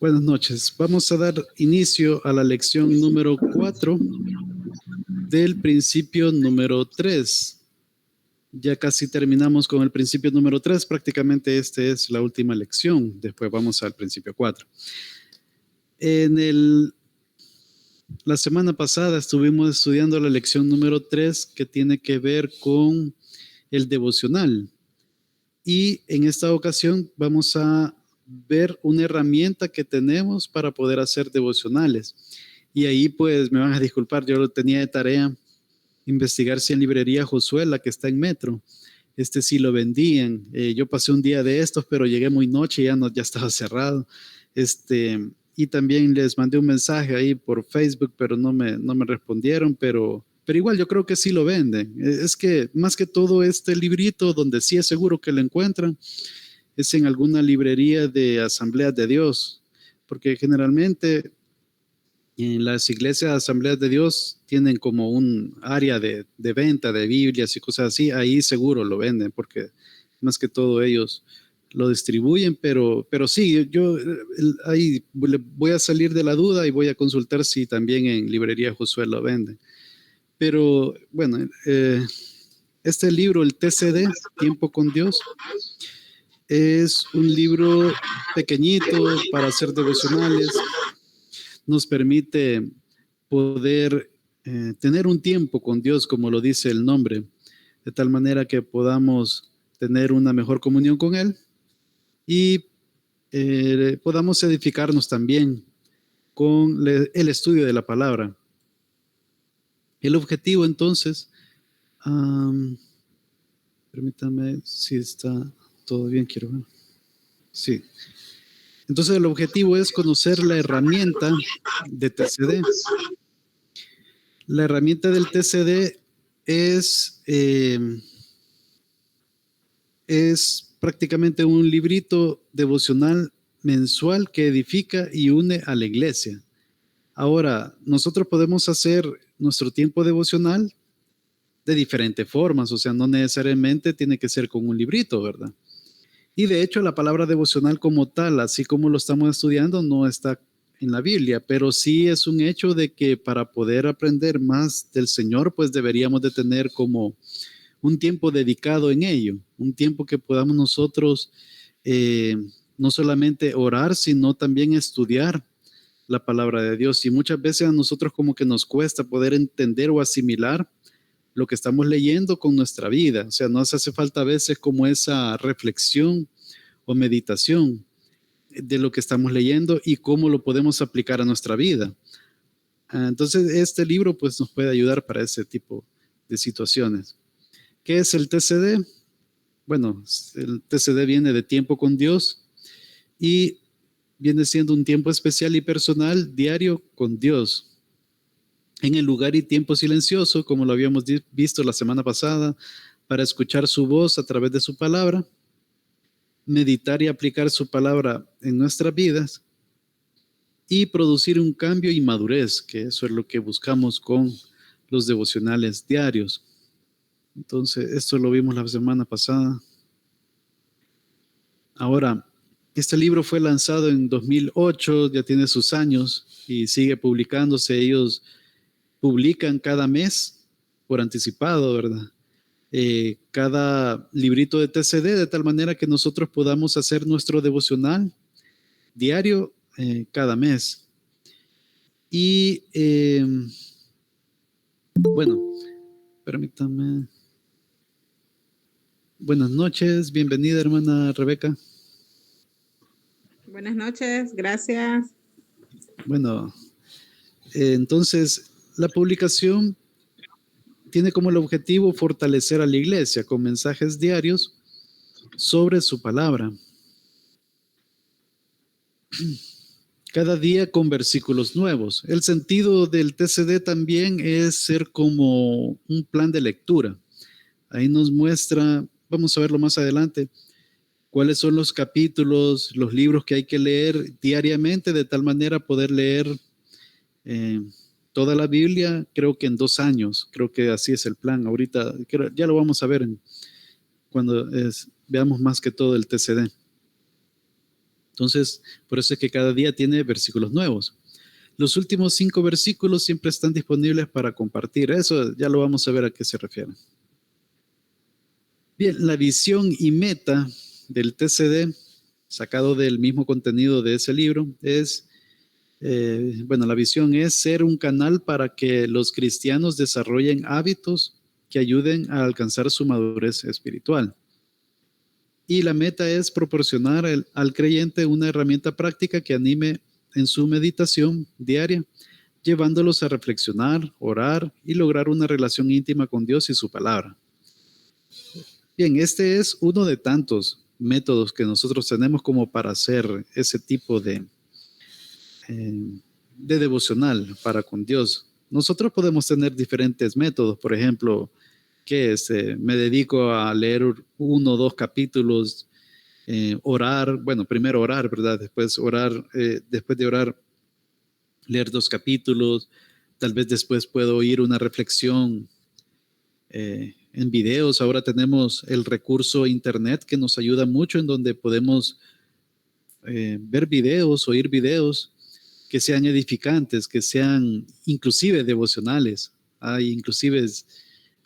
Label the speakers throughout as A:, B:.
A: Buenas noches. Vamos a dar inicio a la lección número 4 del principio número 3. Ya casi terminamos con el principio número 3. Prácticamente esta es la última lección. Después vamos al principio 4. La semana pasada estuvimos estudiando la lección número 3 que tiene que ver con el devocional. Y en esta ocasión vamos a ver una herramienta que tenemos para poder hacer devocionales. Y ahí pues me van a disculpar, yo lo tenía de tarea investigar si en librería Josué, la que está en Metro, sí lo vendían. Yo pasé un día de estos, pero llegué muy noche y ya estaba cerrado. Y también les mandé un mensaje ahí por Facebook, pero no me respondieron, pero igual yo creo que sí lo venden. Es que más que todo este librito, donde sí es seguro que lo encuentran, es en alguna librería de Asambleas de Dios, porque generalmente en las iglesias de Asambleas de Dios tienen como un área de venta de Biblias y cosas así. Ahí seguro lo venden, porque más que todo ellos lo distribuyen, pero sí, yo ahí voy a salir de la duda y voy a consultar si también en librería Josué lo venden. Pero bueno, este libro, el TCD, Tiempo con Dios, es un libro pequeñito para hacer devocionales. Nos permite poder tener un tiempo con Dios, como lo dice el nombre, de tal manera que podamos tener una mejor comunión con Él y podamos edificarnos también con el estudio de la palabra. El objetivo entonces, permítame si está todo bien, quiero ver. Sí. Entonces el objetivo es conocer la herramienta de TCD. La herramienta del TCD es prácticamente un librito devocional mensual que edifica y une a la iglesia. Ahora, nosotros podemos hacer nuestro tiempo devocional de diferentes formas, o sea, no necesariamente tiene que ser con un librito, ¿verdad? Y de hecho, la palabra devocional como tal, así como lo estamos estudiando, no está en la Biblia, pero sí es un hecho de que para poder aprender más del Señor, pues deberíamos de tener como un tiempo dedicado en ello, un tiempo que podamos nosotros no solamente orar, sino también estudiar la palabra de Dios. Y muchas veces a nosotros como que nos cuesta poder entender o asimilar lo que estamos leyendo con nuestra vida. O sea, nos hace falta a veces como esa reflexión o meditación de lo que estamos leyendo y cómo lo podemos aplicar a nuestra vida. Entonces, este libro pues nos puede ayudar para ese tipo de situaciones. ¿Qué es el TCD? Bueno, el TCD viene de tiempo con Dios y viene siendo un tiempo especial y personal diario con Dios. En el lugar y tiempo silencioso, como lo habíamos visto la semana pasada, para escuchar su voz a través de su palabra, meditar y aplicar su palabra en nuestras vidas y producir un cambio y madurez, que eso es lo que buscamos con los devocionales diarios. Entonces, esto lo vimos la semana pasada. Ahora, este libro fue lanzado en 2008, ya tiene sus años y sigue publicándose. Ellos publican cada mes por anticipado, ¿verdad? Cada librito de TCD, de tal manera que nosotros podamos hacer nuestro devocional diario cada mes. Y bueno, permítame. Buenas noches, bienvenida hermana Rebeca.
B: Buenas noches, gracias.
A: Bueno, entonces la publicación tiene como el objetivo fortalecer a la iglesia con mensajes diarios sobre su palabra. Cada día con versículos nuevos. El sentido del TCD también es ser como un plan de lectura. Ahí nos muestra, vamos a verlo más adelante, cuáles son los capítulos, los libros que hay que leer diariamente, de tal manera poder leer toda la Biblia, creo que en 2 años. Creo que así es el plan. Ahorita ya lo vamos a ver cuando veamos más que todo el TCD. Entonces, por eso es que cada día tiene versículos nuevos. Los últimos 5 versículos siempre están disponibles para compartir. Eso ya lo vamos a ver a qué se refiere. Bien, la visión y meta del TCD, sacado del mismo contenido de ese libro, es, la visión es ser un canal para que los cristianos desarrollen hábitos que ayuden a alcanzar su madurez espiritual. Y la meta es proporcionar al creyente una herramienta práctica que anime en su meditación diaria, llevándolos a reflexionar, orar y lograr una relación íntima con Dios y su palabra. Bien, este es uno de tantos métodos que nosotros tenemos como para hacer ese tipo de devocional para con Dios. Nosotros podemos tener diferentes métodos, por ejemplo, que me dedico a leer 1 o 2 capítulos, orar, primero orar, ¿verdad? Después orar, después de orar, leer 2 capítulos, tal vez después puedo oír una reflexión en videos. Ahora tenemos el recurso internet que nos ayuda mucho, en donde podemos ver videos, oír videos que sean edificantes, que sean inclusive devocionales. Hay inclusive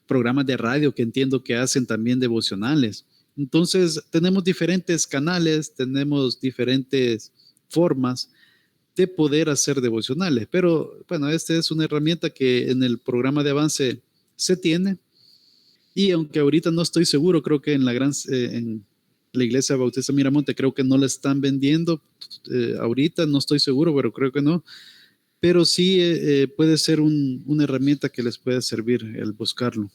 A: programas de radio que entiendo que hacen también devocionales. Entonces, tenemos diferentes canales, tenemos diferentes formas de poder hacer devocionales. Pero, bueno, esta es una herramienta que en el programa de avance se tiene. Y aunque ahorita no estoy seguro, creo que en la Iglesia Bautista Miramonte creo que no la están vendiendo. Ahorita no estoy seguro, pero creo que no. Pero sí puede ser una herramienta que les puede servir el buscarlo.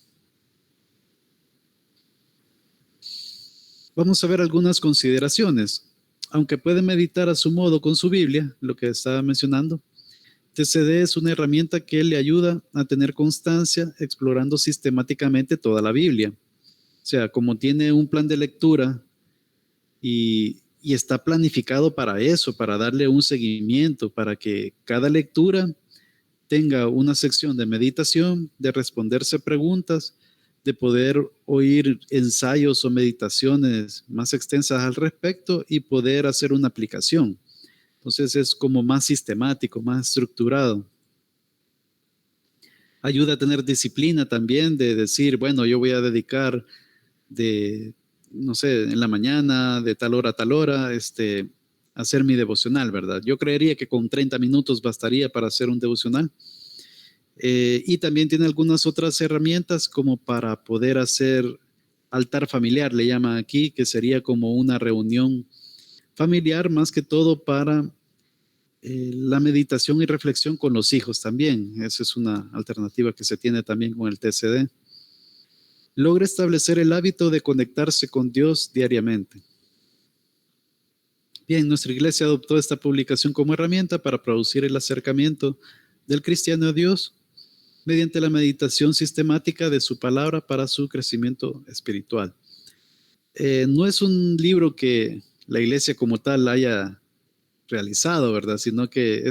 A: Vamos a ver algunas consideraciones. Aunque puede meditar a su modo con su Biblia, lo que estaba mencionando, TCD es una herramienta que le ayuda a tener constancia explorando sistemáticamente toda la Biblia. O sea, como tiene un plan de lectura y está planificado para eso, para darle un seguimiento, para que cada lectura tenga una sección de meditación, de responderse preguntas, de poder oír ensayos o meditaciones más extensas al respecto y poder hacer una aplicación. Entonces es como más sistemático, más estructurado. Ayuda a tener disciplina también, de decir, bueno, yo voy a dedicar en la mañana, de tal hora a tal hora, hacer mi devocional, ¿verdad? Yo creería que con 30 minutos bastaría para hacer un devocional. Y también tiene algunas otras herramientas como para poder hacer altar familiar, le llaman aquí, que sería como una reunión familiar, más que todo para la meditación y reflexión con los hijos también. Esa es una alternativa que se tiene también con el TCD. Logra establecer el hábito de conectarse con Dios diariamente. Bien, nuestra iglesia adoptó esta publicación como herramienta para producir el acercamiento del cristiano a Dios mediante la meditación sistemática de su palabra para su crecimiento espiritual. No es un libro que la iglesia como tal haya realizado, ¿verdad? Sino que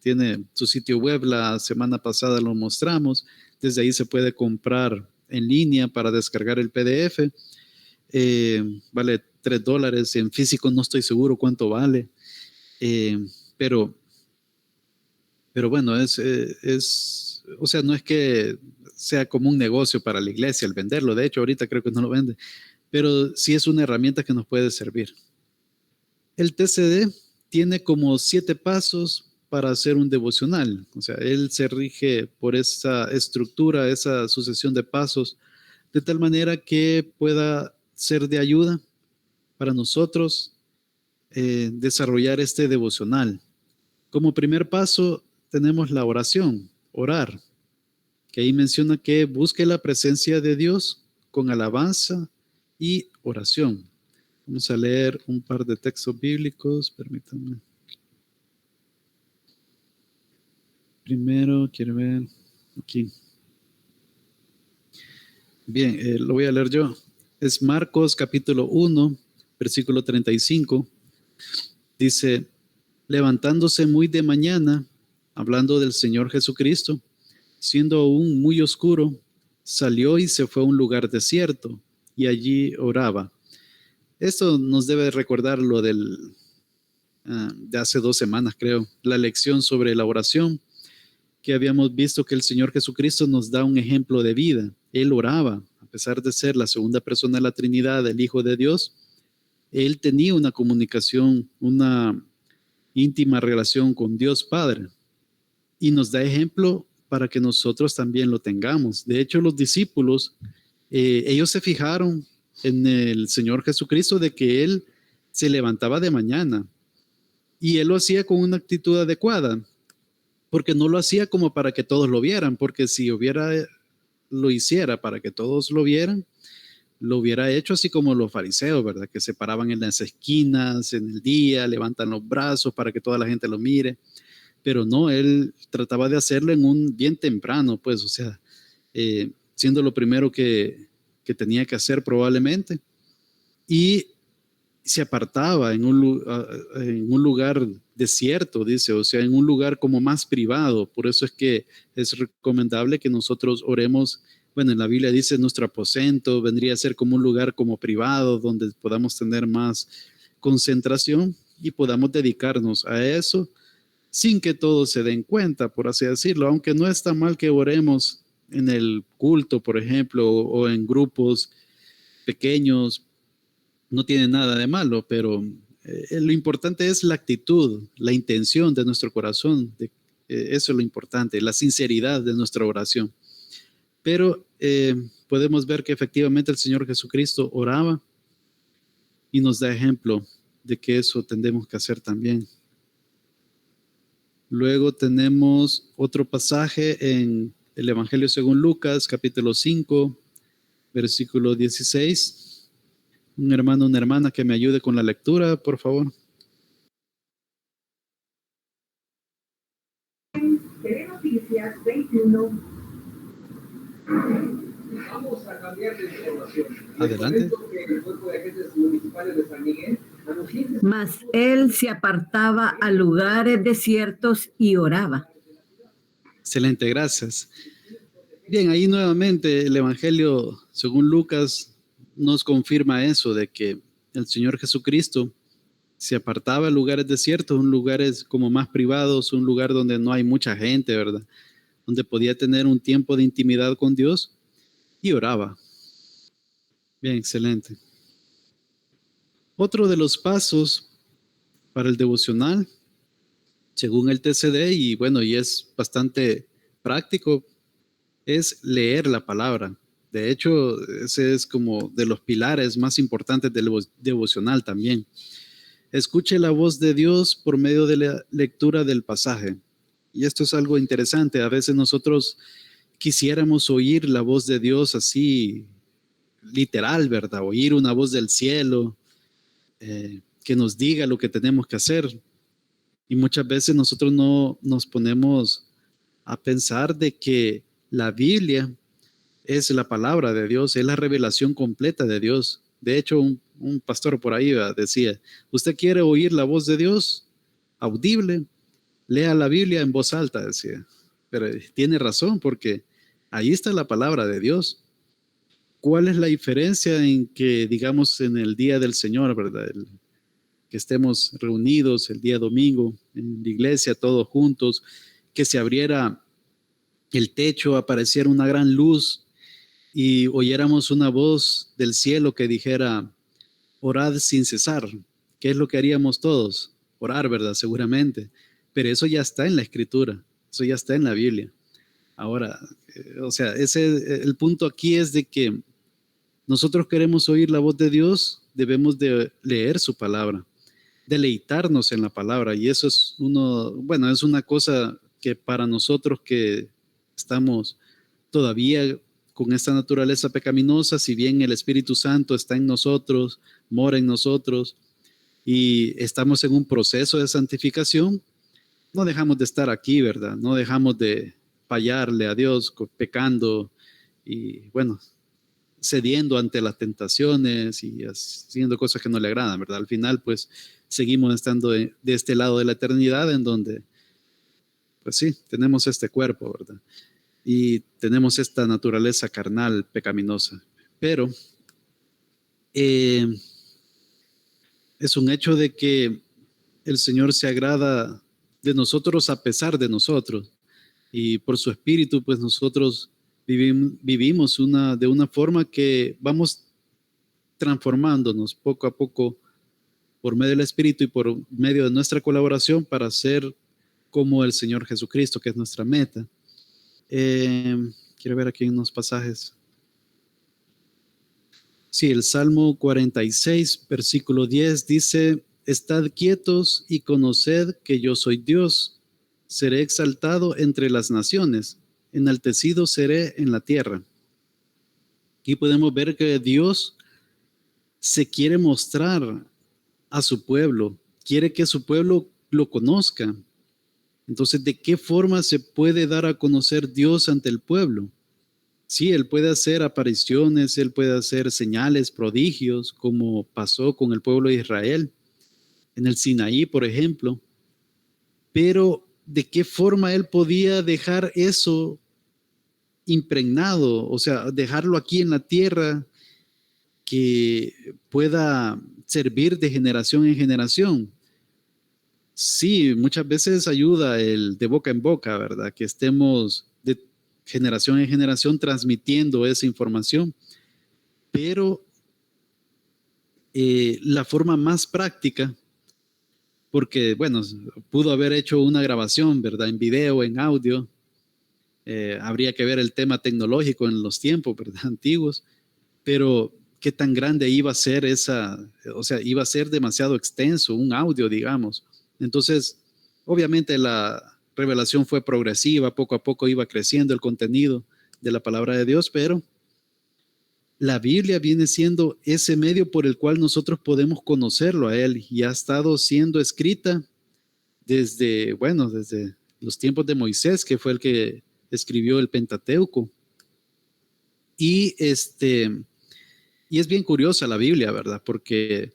A: tiene su sitio web. La semana pasada lo mostramos. Desde ahí se puede comprar en línea para descargar el PDF. Vale $3. En físico no estoy seguro cuánto vale. Pero bueno, o sea, no es que sea como un negocio para la iglesia el venderlo. De hecho, ahorita creo que no lo vende. Pero sí es una herramienta que nos puede servir. El TCD tiene como 7 pasos para hacer un devocional. O sea, él se rige por esa estructura, esa sucesión de pasos, de tal manera que pueda ser de ayuda para nosotros desarrollar este devocional. Como primer paso tenemos la oración, orar, que ahí menciona que busque la presencia de Dios con alabanza y oración. Vamos a leer un par de textos bíblicos, permítanme. Primero, quiero ver aquí. Bien, lo voy a leer yo. Es Marcos capítulo 1, versículo 35. Dice, levantándose muy de mañana, hablando del Señor Jesucristo, siendo aún muy oscuro, salió y se fue a un lugar desierto y allí oraba. Esto nos debe recordar lo del de hace 2 semanas, creo, la lección sobre la oración, que habíamos visto que el Señor Jesucristo nos da un ejemplo de vida. Él oraba, a pesar de ser la segunda persona de la Trinidad, el Hijo de Dios, él tenía una comunicación, una íntima relación con Dios Padre, y nos da ejemplo para que nosotros también lo tengamos. De hecho, los discípulos, ellos se fijaron en el Señor Jesucristo de que Él se levantaba de mañana y Él lo hacía con una actitud adecuada, porque no lo hacía como para que todos lo vieran, porque si lo hiciera para que todos lo vieran, lo hubiera hecho así como los fariseos, ¿verdad? Que se paraban en las esquinas en el día, levantan los brazos para que toda la gente lo mire, pero no, él trataba de hacerlo en un bien temprano, pues, o sea, siendo lo primero que tenía que hacer probablemente, y se apartaba en un lugar desierto, dice, o sea, en un lugar como más privado. Por eso es que es recomendable que nosotros oremos. Bueno, en la Biblia dice nuestro aposento vendría a ser como un lugar como privado donde podamos tener más concentración y podamos dedicarnos a eso sin que todos se den cuenta, por así decirlo, aunque no está mal que oremos en el culto, por ejemplo, o en grupos pequeños, no tiene nada de malo, pero lo importante es la actitud, la intención de nuestro corazón, eso es lo importante, la sinceridad de nuestra oración. Pero podemos ver que efectivamente el Señor Jesucristo oraba y nos da ejemplo de que eso tendemos que hacer también. Luego tenemos otro pasaje en el Evangelio según Lucas, capítulo 5, versículo 16. Un hermano, una hermana que me ayude con la lectura, por favor.
C: Telenoticias 21. Vamos a cambiar de información.
A: Adelante.
D: Mas él se apartaba a lugares desiertos y oraba.
A: Excelente, gracias. Bien, ahí nuevamente el Evangelio según Lucas nos confirma eso de que el Señor Jesucristo se apartaba a lugares desiertos, un lugares como más privados, un lugar donde no hay mucha gente, ¿verdad? Donde podía tener un tiempo de intimidad con Dios y oraba. Bien, excelente. Otro de los pasos para el devocional, según el TCD, y bueno, y es bastante práctico, es leer la palabra. De hecho, ese es como de los pilares más importantes del devocional también. Escuche la voz de Dios por medio de la lectura del pasaje. Y esto es algo interesante. A veces nosotros quisiéramos oír la voz de Dios así literal, ¿verdad? Oír una voz del cielo que nos diga lo que tenemos que hacer. Y muchas veces nosotros no nos ponemos a pensar de que la Biblia es la palabra de Dios, es la revelación completa de Dios. De hecho, un pastor por ahí decía, ¿usted quiere oír la voz de Dios audible? Lea la Biblia en voz alta, decía. Pero tiene razón, porque ahí está la palabra de Dios. ¿Cuál es la diferencia en que, digamos, en el día del Señor, ¿verdad? Que estemos reunidos el día domingo en la iglesia, todos juntos, que se abriera el techo, apareciera una gran luz y oyéramos una voz del cielo que dijera, orad sin cesar. ¿Qué es lo que haríamos todos? Orar, ¿verdad? Seguramente. Pero eso ya está en la Escritura, eso ya está en la Biblia. Ahora, o sea, el punto aquí es de que nosotros queremos oír la voz de Dios, debemos de leer su palabra, deleitarnos en la palabra. Y eso es es una cosa que para nosotros que estamos todavía con esta naturaleza pecaminosa, si bien el Espíritu Santo está en nosotros, mora en nosotros y estamos en un proceso de santificación, no dejamos de estar aquí, ¿verdad? No dejamos de fallarle a Dios pecando y bueno, cediendo ante las tentaciones y haciendo cosas que no le agradan, ¿verdad? Al final, pues, seguimos estando de este lado de la eternidad en donde, pues sí, tenemos este cuerpo, ¿verdad? Y tenemos esta naturaleza carnal pecaminosa. Pero es un hecho de que el Señor se agrada de nosotros a pesar de nosotros. Y por su Espíritu, pues nosotros vivimos de una forma que vamos transformándonos poco a poco por medio del Espíritu y por medio de nuestra colaboración para ser como el Señor Jesucristo, que es nuestra meta. Quiero ver aquí unos pasajes. Sí, el Salmo 46, versículo 10 dice: estad quietos y conoced que yo soy Dios. Seré exaltado entre las naciones, enaltecido seré en la tierra. Aquí podemos ver que Dios se quiere mostrar a su pueblo, quiere que su pueblo lo conozca. Entonces, ¿de qué forma se puede dar a conocer Dios ante el pueblo? Sí, Él puede hacer apariciones, Él puede hacer señales, prodigios, como pasó con el pueblo de Israel, en el Sinaí, por ejemplo. Pero, ¿de qué forma Él podía dejar eso impregnado? O sea, dejarlo aquí en la tierra, que pueda servir de generación en generación. Sí, muchas veces ayuda el de boca en boca, ¿verdad? Que estemos de generación en generación transmitiendo esa información, pero la forma más práctica, porque, bueno, pudo haber hecho una grabación, ¿verdad? En video, en audio, habría que ver el tema tecnológico en los tiempos, ¿verdad? Antiguos, pero qué tan grande iba a ser o sea, iba a ser demasiado extenso, un audio, digamos. Entonces, obviamente la revelación fue progresiva, poco a poco iba creciendo el contenido de la palabra de Dios, pero la Biblia viene siendo ese medio por el cual nosotros podemos conocerlo a Él, y ha estado siendo escrita desde los tiempos de Moisés, que fue el que escribió el Pentateuco. Y es bien curiosa la Biblia, ¿verdad? Porque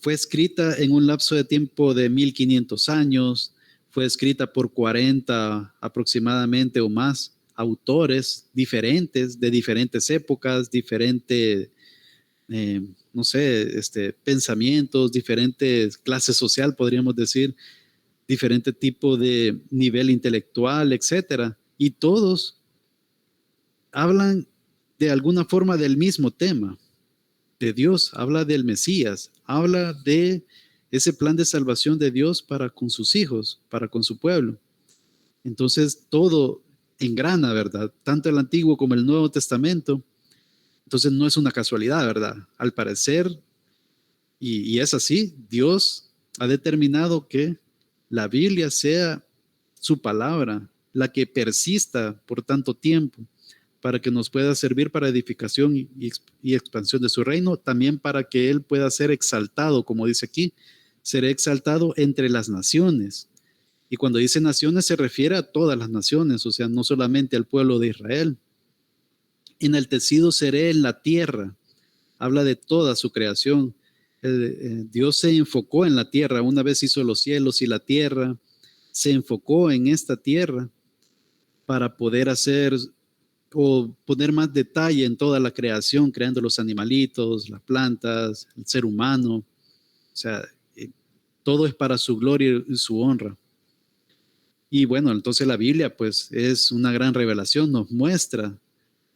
A: fue escrita en un lapso de tiempo de 1500 años, fue escrita por 40 aproximadamente o más autores diferentes, de diferentes épocas, diferentes, no sé, pensamientos, diferentes clases social, podríamos decir, diferente tipo de nivel intelectual, etcétera. Y todos hablan de alguna forma del mismo tema, de Dios, habla del Mesías, habla de ese plan de salvación de Dios para con sus hijos, para con su pueblo. Entonces todo engrana, ¿verdad? Tanto el Antiguo como el Nuevo Testamento. Entonces no es una casualidad, ¿verdad? Al parecer, y es así, Dios ha determinado que la Biblia sea su palabra, la que persista por tanto tiempo, para que nos pueda servir para edificación y expansión de su reino, también para que Él pueda ser exaltado, como dice aquí, seré exaltado entre las naciones. Y cuando dice naciones se refiere a todas las naciones, o sea, no solamente al pueblo de Israel. Enaltecido seré en la tierra, habla de toda su creación. Dios se enfocó en la tierra, una vez hizo los cielos y la tierra, se enfocó en esta tierra para poder hacer o poner más detalle en toda la creación, creando los animalitos, las plantas, el ser humano. O sea, todo es para su gloria y su honra. Y bueno, entonces la Biblia pues es una gran revelación, nos muestra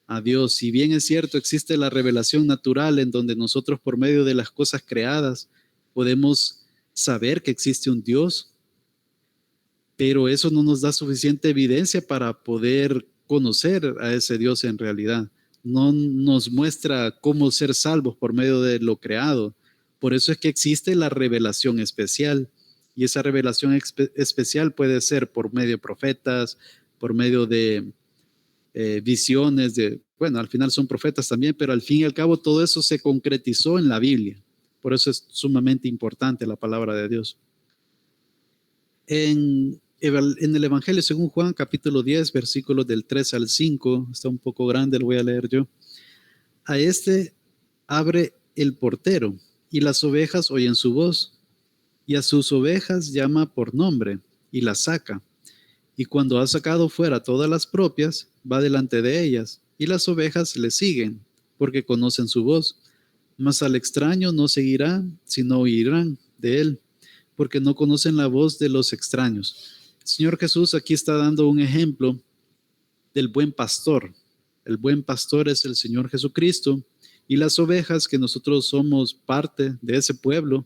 A: a Dios. Si bien es cierto, existe la revelación natural en donde nosotros por medio de las cosas creadas podemos saber que existe un Dios, pero eso no nos da suficiente evidencia para poder conocer a ese Dios en realidad. No nos muestra cómo ser salvos por medio de lo creado. Por eso es que existe la revelación especial. Y esa revelación especial puede ser por medio de profetas, por medio de visiones, bueno, al final son profetas también, pero al fin y al cabo todo eso se concretizó en la Biblia. Por eso es sumamente importante la palabra de Dios. En el Evangelio según Juan, capítulo 10, versículos del 3 al 5, está un poco grande, lo voy a leer yo. A abre el portero, y las ovejas oyen su voz, y a sus ovejas llama por nombre, y las saca. Y cuando ha sacado fuera todas las propias, va delante de ellas, y las ovejas le siguen, porque conocen su voz. Mas al extraño no seguirán, sino oirán de él, porque no conocen la voz de los extraños. El Señor Jesús aquí está dando un ejemplo del buen pastor. El buen pastor es el Señor Jesucristo, y las ovejas, que nosotros somos parte de ese pueblo,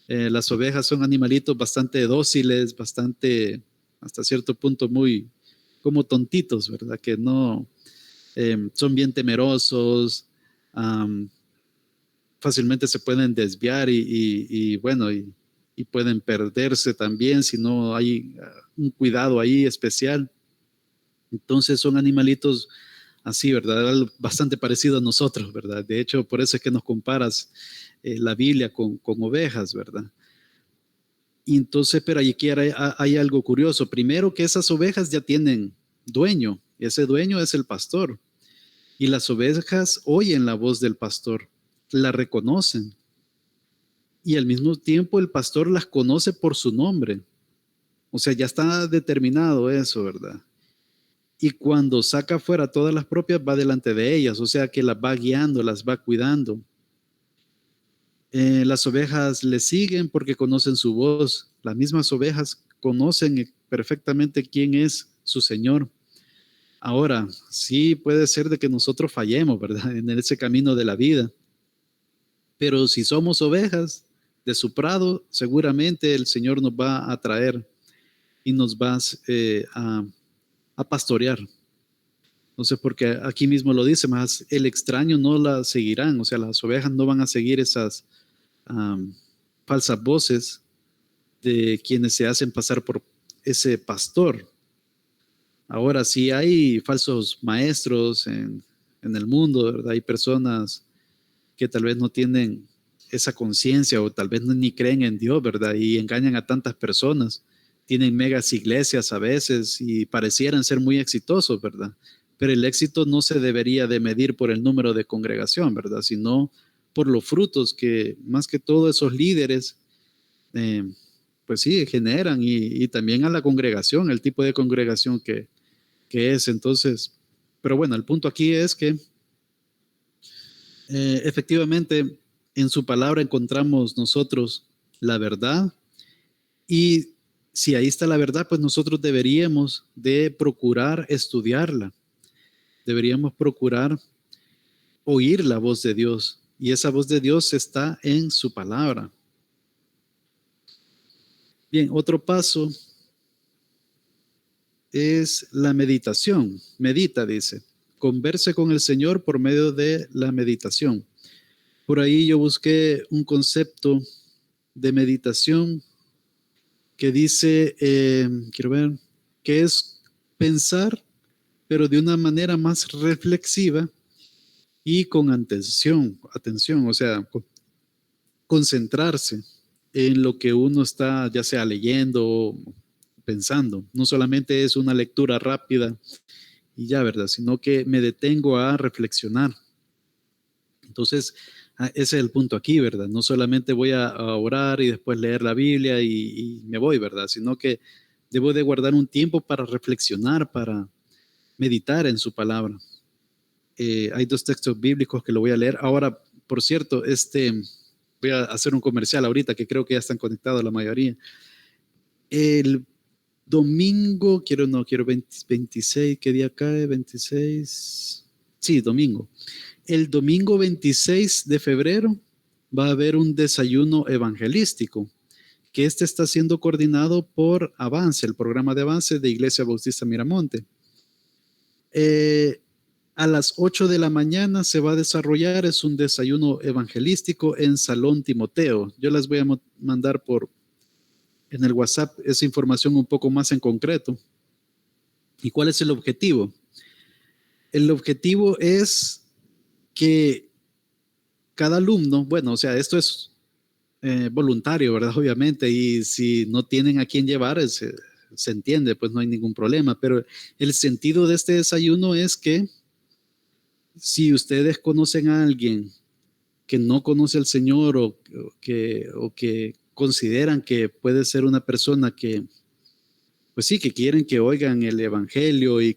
A: las ovejas son animalitos bastante dóciles, bastante, hasta cierto punto, muy como tontitos, ¿verdad? Que no son bien temerosos, fácilmente se pueden desviar y pueden perderse también si no hay un cuidado ahí especial. Entonces son animalitos así, ¿verdad? Bastante parecido a nosotros, ¿verdad? De hecho, por eso es que nos comparas la Biblia con ovejas, ¿verdad? Y entonces, pero aquí hay algo curioso. Primero, que esas ovejas ya tienen dueño. Ese dueño es el pastor. Y las ovejas oyen la voz del pastor, la reconocen. Y al mismo tiempo el pastor las conoce por su nombre. O sea, ya está determinado eso, ¿verdad? Y cuando saca fuera todas las propias, va delante de ellas, o sea que las va guiando, las va cuidando. Las ovejas le siguen porque conocen su voz. Las mismas ovejas conocen perfectamente quién es su Señor. Ahora, sí puede ser de que nosotros fallemos, ¿verdad? En ese camino de la vida. Pero si somos ovejas de su prado, seguramente el Señor nos va a traer y nos va a pastorear. Entonces, porque aquí mismo lo dice, más el extraño no la seguirán, o sea, las ovejas no van a seguir esas falsas voces de quienes se hacen pasar por ese pastor. Ahora, sí hay falsos maestros en el mundo, ¿verdad? Hay personas que tal vez no tienen esa conciencia o tal vez ni creen en Dios, ¿verdad? Y engañan a tantas personas. Tienen megas iglesias a veces y parecieran ser muy exitosos, ¿verdad? Pero el éxito no se debería de medir por el número de congregación, ¿verdad? Sino por los frutos que más que todo esos líderes, pues sí, generan y también a la congregación, el tipo de congregación que es. Entonces, pero bueno, el punto aquí es que efectivamente en su palabra encontramos nosotros la verdad, y si ahí está la verdad, pues nosotros deberíamos de procurar estudiarla, deberíamos procurar oír la voz de Dios, y esa voz de Dios está en su palabra. Bien, otro paso es la meditación. Medita, dice. Converse con el Señor por medio de la meditación. Por ahí yo busqué un concepto de meditación que dice, quiero ver, que es pensar, pero de una manera más reflexiva y con atención, o sea, concentrarse en lo que uno está ya sea leyendo o pensando. No solamente es una lectura rápida y ya, ¿verdad? Sino que me detengo a reflexionar. Entonces, ese es el punto aquí, ¿verdad? No solamente voy a orar y después leer la Biblia y me voy, ¿verdad? Sino que debo de guardar un tiempo para reflexionar, para meditar en su palabra. Hay dos textos bíblicos que lo voy a leer. Ahora, por cierto, voy a hacer un comercial ahorita que creo que ya están conectados la mayoría. El domingo, quiero 26, ¿qué día cae? 26, sí, domingo. El domingo 26 de febrero va a haber un desayuno evangelístico, que está siendo coordinado por Avance, el programa de Avance de Iglesia Bautista Miramonte. A las 8 de la mañana se va a desarrollar, es un desayuno evangelístico en Salón Timoteo. Yo les voy a mandar en el WhatsApp esa información un poco más en concreto. ¿Y cuál es el objetivo? El objetivo es que cada alumno, bueno, o sea, esto es voluntario, ¿verdad? Obviamente, y si no tienen a quién llevar, se entiende, pues no hay ningún problema, pero el sentido de este desayuno es que si ustedes conocen a alguien que no conoce al Señor o que consideran que puede ser una persona que, pues sí, que quieren que oigan el evangelio y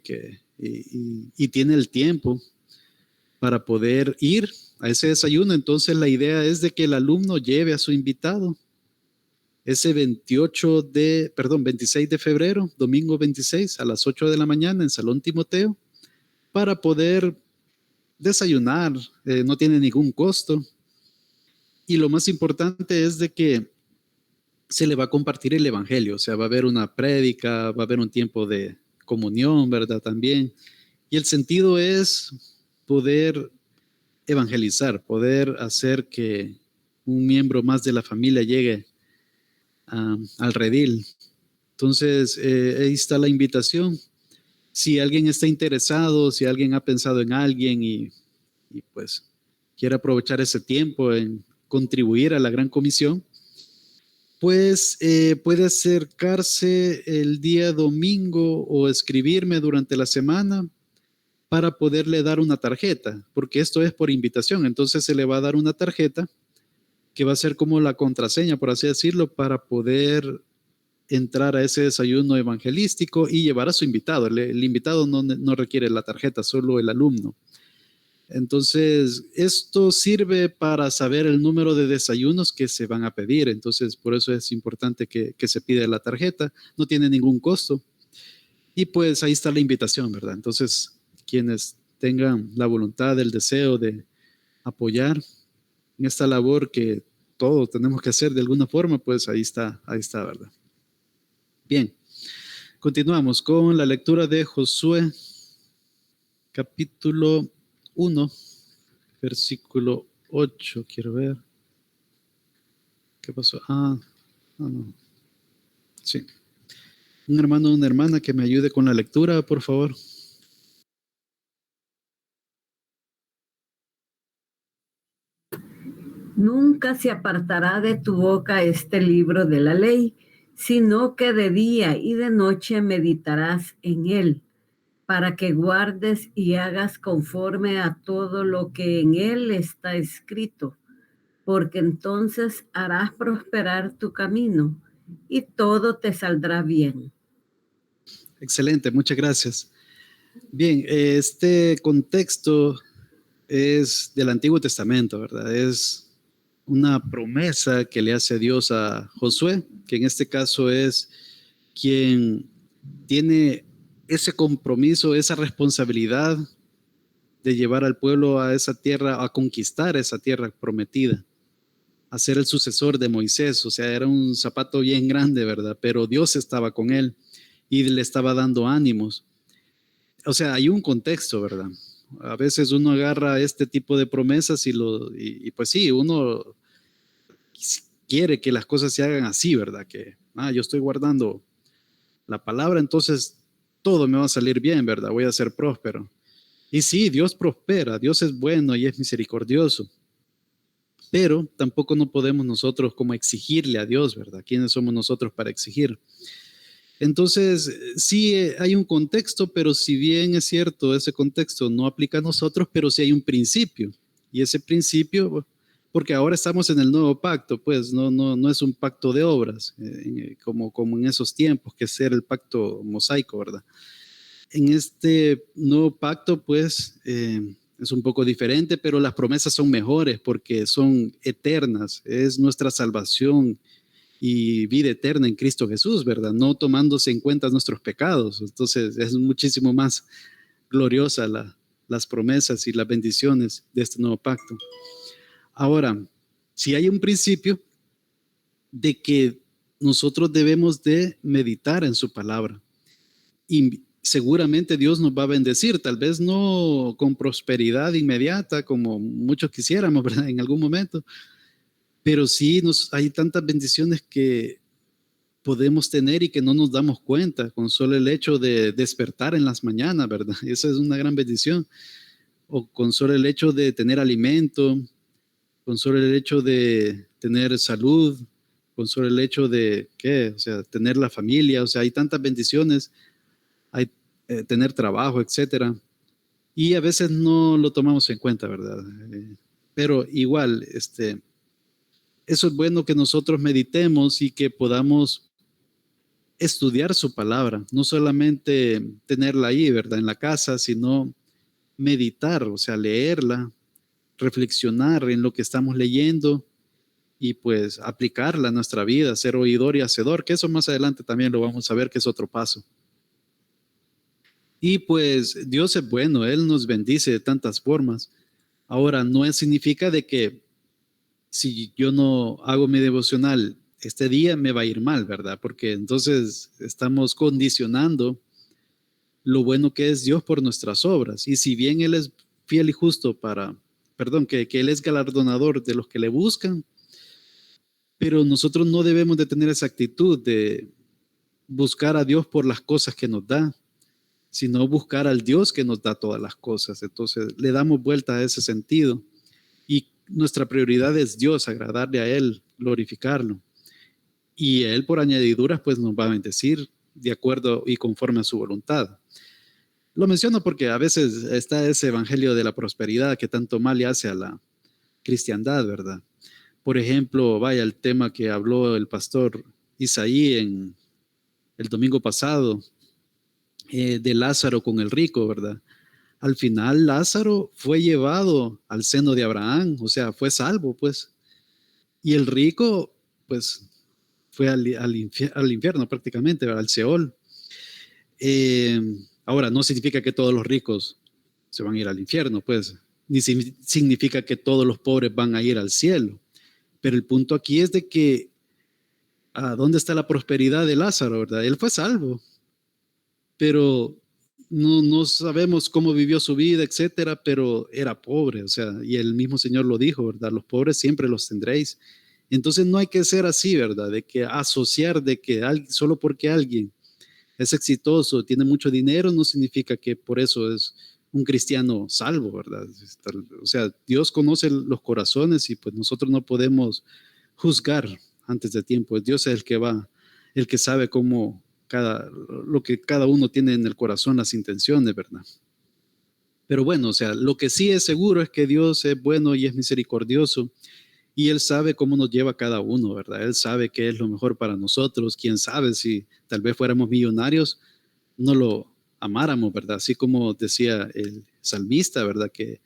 A: tiene el tiempo para poder ir a ese desayuno, entonces la idea es de que el alumno lleve a su invitado ese 26 de febrero, domingo 26 a las 8 de la mañana en Salón Timoteo, para poder desayunar, no tiene ningún costo. Y lo más importante es de que se le va a compartir el evangelio, o sea, va a haber una prédica, va a haber un tiempo de comunión, ¿verdad? También. Y el sentido es poder evangelizar, poder hacer que un miembro más de la familia llegue al redil. Entonces, ahí está la invitación. Si alguien está interesado, si alguien ha pensado en alguien y pues quiere aprovechar ese tiempo en contribuir a la Gran Comisión, pues puede acercarse el día domingo o escribirme durante la semana para poderle dar una tarjeta, porque esto es por invitación. Entonces se le va a dar una tarjeta que va a ser como la contraseña, por así decirlo, para poder entrar a ese desayuno evangelístico y llevar a su invitado. El invitado no requiere la tarjeta, solo el alumno. Entonces, esto sirve para saber el número de desayunos que se van a pedir. Entonces, por eso es importante que se pida la tarjeta. No tiene ningún costo. Y pues ahí está la invitación, ¿verdad? Entonces, quienes tengan la voluntad, el deseo de apoyar en esta labor que todos tenemos que hacer de alguna forma, pues ahí está, ¿verdad? Bien, continuamos con la lectura de Josué, capítulo 1, versículo 8. Quiero ver. ¿Qué pasó? No. Sí. Un hermano o una hermana que me ayude con la lectura, por favor.
D: Nunca se apartará de tu boca este libro de la ley, sino que de día y de noche meditarás en él, para que guardes y hagas conforme a todo lo que en él está escrito, porque entonces harás prosperar tu camino y todo te saldrá bien.
A: Excelente, muchas gracias. Bien, este contexto es del Antiguo Testamento, ¿verdad? Es una promesa que le hace Dios a Josué, que en este caso es quien tiene ese compromiso, esa responsabilidad de llevar al pueblo a esa tierra, a conquistar esa tierra prometida, a ser el sucesor de Moisés. O sea, era un zapato bien grande, ¿verdad? Pero Dios estaba con él y le estaba dando ánimos. O sea, hay un contexto, ¿verdad? A veces uno agarra este tipo de promesas y pues sí, uno quiere que las cosas se hagan así, ¿verdad? Que yo estoy guardando la palabra, entonces todo me va a salir bien, ¿verdad? Voy a ser próspero. Y sí, Dios prospera, Dios es bueno y es misericordioso, pero tampoco no podemos nosotros como exigirle a Dios, ¿verdad? ¿Quiénes somos nosotros para exigir? Entonces, sí hay un contexto, pero si bien es cierto, ese contexto no aplica a nosotros, pero sí hay un principio. Y ese principio, porque ahora estamos en el nuevo pacto, pues no es un pacto de obras, como en esos tiempos, que era el pacto mosaico, ¿verdad? En este nuevo pacto, pues, es un poco diferente, pero las promesas son mejores porque son eternas, es nuestra salvación y vida eterna en Cristo Jesús, ¿verdad? No tomándose en cuenta nuestros pecados. Entonces es muchísimo más gloriosa las promesas y las bendiciones de este nuevo pacto. Ahora, si hay un principio de que nosotros debemos de meditar en su palabra y seguramente Dios nos va a bendecir, tal vez no con prosperidad inmediata como muchos quisiéramos, ¿verdad? En algún momento, pero sí hay tantas bendiciones que podemos tener y que no nos damos cuenta con solo el hecho de despertar en las mañanas, ¿verdad? Esa es una gran bendición. O con solo el hecho de tener alimento, con solo el hecho de tener salud, con solo el hecho de, ¿qué? O sea, tener la familia, o sea, hay tantas bendiciones, hay tener trabajo, etcétera. Y a veces no lo tomamos en cuenta, ¿verdad? Pero igual, eso es bueno que nosotros meditemos y que podamos estudiar su palabra, no solamente tenerla ahí, ¿verdad? En la casa, sino meditar, o sea, leerla, reflexionar en lo que estamos leyendo y pues aplicarla a nuestra vida, ser oidor y hacedor, que eso más adelante también lo vamos a ver, que es otro paso. Y pues Dios es bueno, Él nos bendice de tantas formas. Ahora, no significa de que si yo no hago mi devocional este día me va a ir mal, ¿verdad? Porque entonces estamos condicionando lo bueno que es Dios por nuestras obras. Y si bien Él es fiel y justo que Él es galardonador de los que le buscan, pero nosotros no debemos de tener esa actitud de buscar a Dios por las cosas que nos da, sino buscar al Dios que nos da todas las cosas. Entonces le damos vuelta a ese sentido y nuestra prioridad es Dios, agradarle a Él, glorificarlo. Y Él por añadiduras pues nos va a bendecir de acuerdo y conforme a su voluntad. Lo menciono porque a veces está ese evangelio de la prosperidad que tanto mal le hace a la cristiandad, ¿verdad? Por ejemplo, vaya el tema que habló el pastor Isaí en el domingo pasado, de Lázaro con el rico, ¿verdad? Al final Lázaro fue llevado al seno de Abraham, o sea, fue salvo, pues. Y el rico, pues, fue al infierno prácticamente, ¿verdad? Al Seol. Ahora, no significa que todos los ricos se van a ir al infierno, pues, ni significa que todos los pobres van a ir al cielo. Pero el punto aquí es de que, ¿dónde está la prosperidad de Lázaro, verdad? Él fue salvo, pero no sabemos cómo vivió su vida, etcétera, pero era pobre, o sea, y el mismo Señor lo dijo, ¿verdad? Los pobres siempre los tendréis. Entonces no hay que ser así, ¿verdad? De que asociar de que solo porque alguien es exitoso, tiene mucho dinero, no significa que por eso es un cristiano salvo, ¿verdad? O sea, Dios conoce los corazones y pues nosotros no podemos juzgar antes de tiempo. Dios es el que sabe lo que cada uno tiene en el corazón, las intenciones, ¿verdad? Pero bueno, o sea, lo que sí es seguro es que Dios es bueno y es misericordioso y Él sabe cómo nos lleva cada uno, ¿verdad? Él sabe qué es lo mejor para nosotros. Quién sabe si tal vez fuéramos millonarios, no lo amáramos, ¿verdad? Así como decía el salmista, ¿verdad? Que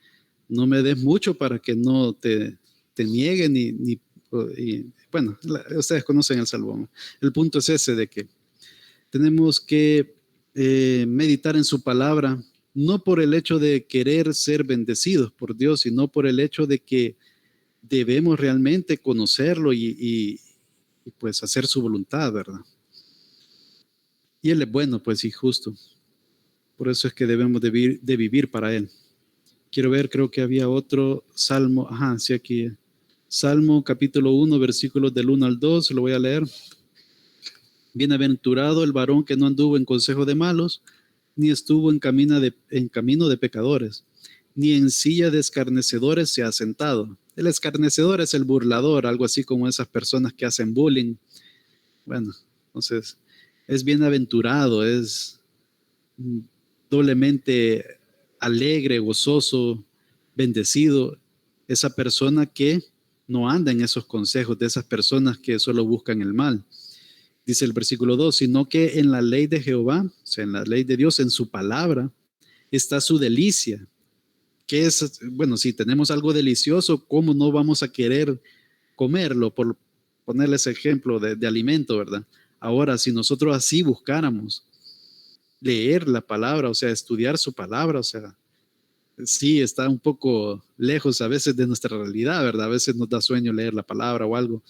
A: no me des mucho para que no te nieguen bueno, ustedes conocen el salmo. El punto es ese de que tenemos que meditar en su palabra, no por el hecho de querer ser bendecidos por Dios, sino por el hecho de que debemos realmente conocerlo y pues hacer su voluntad, ¿verdad? Y Él es bueno, pues, y justo. Por eso es que debemos de vivir para Él. Quiero ver, creo que había otro salmo. Ajá, sí, aquí. Salmo capítulo 1, versículos del 1 al 2, lo voy a leer. Bienaventurado el varón que no anduvo en consejo de malos, ni estuvo en camino de pecadores, ni en silla de escarnecedores se ha sentado. El escarnecedor es el burlador, algo así como esas personas que hacen bullying. Bueno, entonces es bienaventurado, es doblemente alegre, gozoso, bendecido, esa persona que no anda en esos consejos de esas personas que solo buscan el mal. Dice el versículo 2, sino que en la ley de Jehová, o sea, en la ley de Dios, en su palabra, está su delicia. Que es, bueno, si tenemos algo delicioso, ¿cómo no vamos a querer comerlo? Por ponerles ejemplo de alimento, ¿verdad? Ahora, si nosotros así buscáramos leer la palabra, o sea, estudiar su palabra, o sea, sí está un poco lejos a veces de nuestra realidad, ¿verdad? A veces nos da sueño leer la palabra o algo,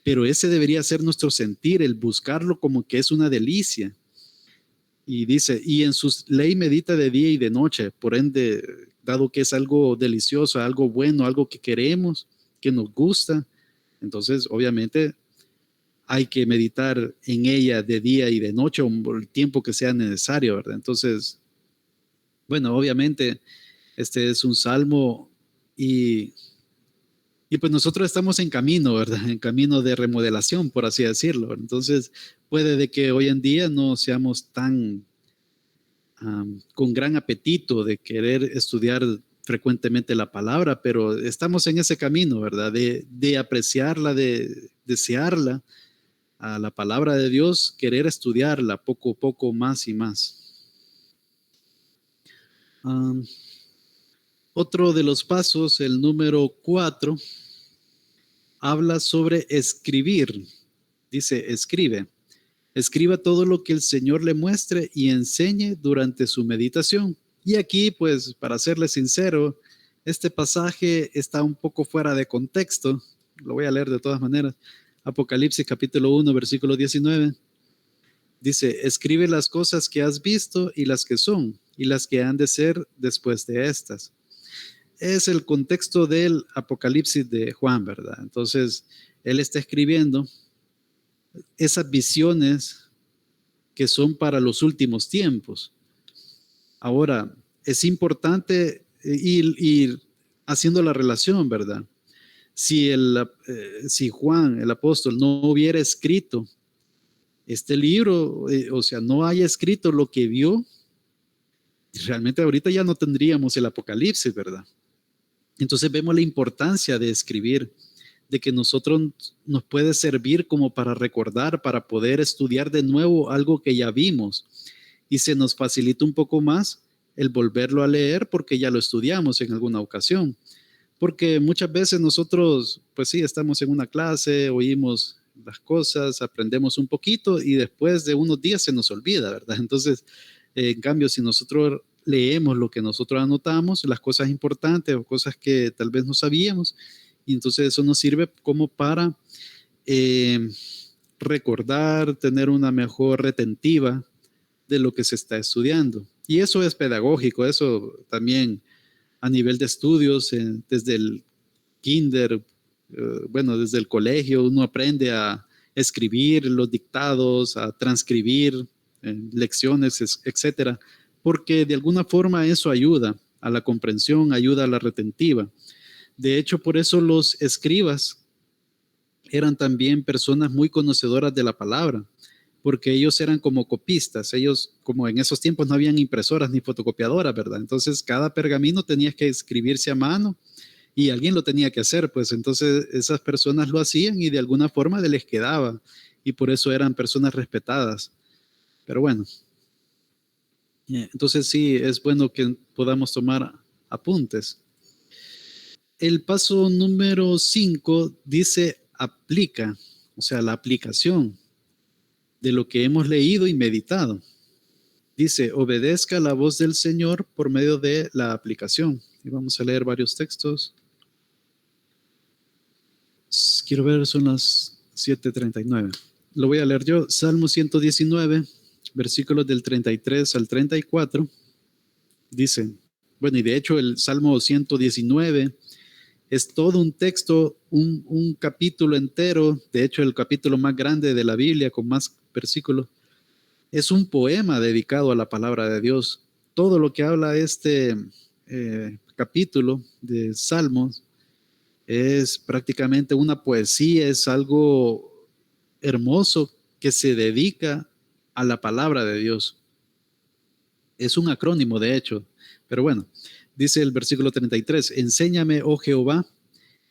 A: pero ese debería ser nuestro sentir, el buscarlo como que es una delicia. Y dice, y en su ley medita de día y de noche, por ende, dado que es algo delicioso, algo bueno, algo que queremos, que nos gusta, entonces obviamente hay que meditar en ella de día y de noche o el tiempo que sea necesario, ¿verdad? Entonces, bueno, obviamente este es un salmo y pues nosotros estamos en camino, ¿verdad? En camino de remodelación, por así decirlo. Entonces, puede de que hoy en día no seamos tan con gran apetito de querer estudiar frecuentemente la palabra, pero estamos en ese camino, ¿verdad? De apreciarla, de desearla, a la palabra de Dios, querer estudiarla poco a poco, más y más. Otro de los pasos, el número 4, habla sobre escribir. Dice, escribe. Escriba todo lo que el Señor le muestre y enseñe durante su meditación. Y aquí, pues, para serle sincero, este pasaje está un poco fuera de contexto. Lo voy a leer de todas maneras. Apocalipsis capítulo 1, versículo 19. Dice, escribe las cosas que has visto y las que son y las que han de ser después de estas. Es el contexto del Apocalipsis de Juan, ¿verdad? Entonces, él está escribiendo esas visiones que son para los últimos tiempos. Ahora, es importante ir haciendo la relación, ¿verdad? Si Juan, el apóstol, no hubiera escrito este libro, o sea, no haya escrito lo que vio, realmente ahorita ya no tendríamos el Apocalipsis, ¿verdad? Entonces vemos la importancia de escribir, de que nosotros nos puede servir como para recordar, para poder estudiar de nuevo algo que ya vimos, y se nos facilita un poco más el volverlo a leer porque ya lo estudiamos en alguna ocasión. Porque muchas veces nosotros, pues sí, estamos en una clase, oímos las cosas, aprendemos un poquito y después de unos días se nos olvida, ¿verdad? Entonces, en cambio, si nosotros leemos lo que nosotros anotamos, las cosas importantes o cosas que tal vez no sabíamos, y entonces eso nos sirve como para recordar, tener una mejor retentiva de lo que se está estudiando. Y eso es pedagógico, eso también a nivel de estudios, desde el kinder, bueno, desde el colegio, uno aprende a escribir los dictados, a transcribir lecciones, etcétera, porque de alguna forma eso ayuda a la comprensión, ayuda a la retentiva. De hecho, por eso los escribas eran también personas muy conocedoras de la palabra, porque ellos eran como copistas, ellos como en esos tiempos no habían impresoras ni fotocopiadoras, ¿verdad? Entonces cada pergamino tenía que escribirse a mano y alguien lo tenía que hacer, pues entonces esas personas lo hacían y de alguna forma les quedaba y por eso eran personas respetadas. Pero bueno, entonces sí, es bueno que podamos tomar apuntes. El paso número 5 dice aplica, o sea, la aplicación de lo que hemos leído y meditado. Dice, obedezca la voz del Señor por medio de la aplicación. Y vamos a leer varios textos. Quiero ver, son las 7:39. Lo voy a leer yo. Salmo 119, versículos del 33 al 34. Dice, bueno, y de hecho el Salmo 119 es todo un texto, un capítulo entero. De hecho, el capítulo más grande de la Biblia con más versículos. Es un poema dedicado a la palabra de Dios. Todo lo que habla este capítulo de Salmos es prácticamente una poesía, es algo hermoso que se dedica a la palabra de Dios. Es un acrónimo, de hecho, pero bueno, dice el versículo 33, enséñame, oh Jehová,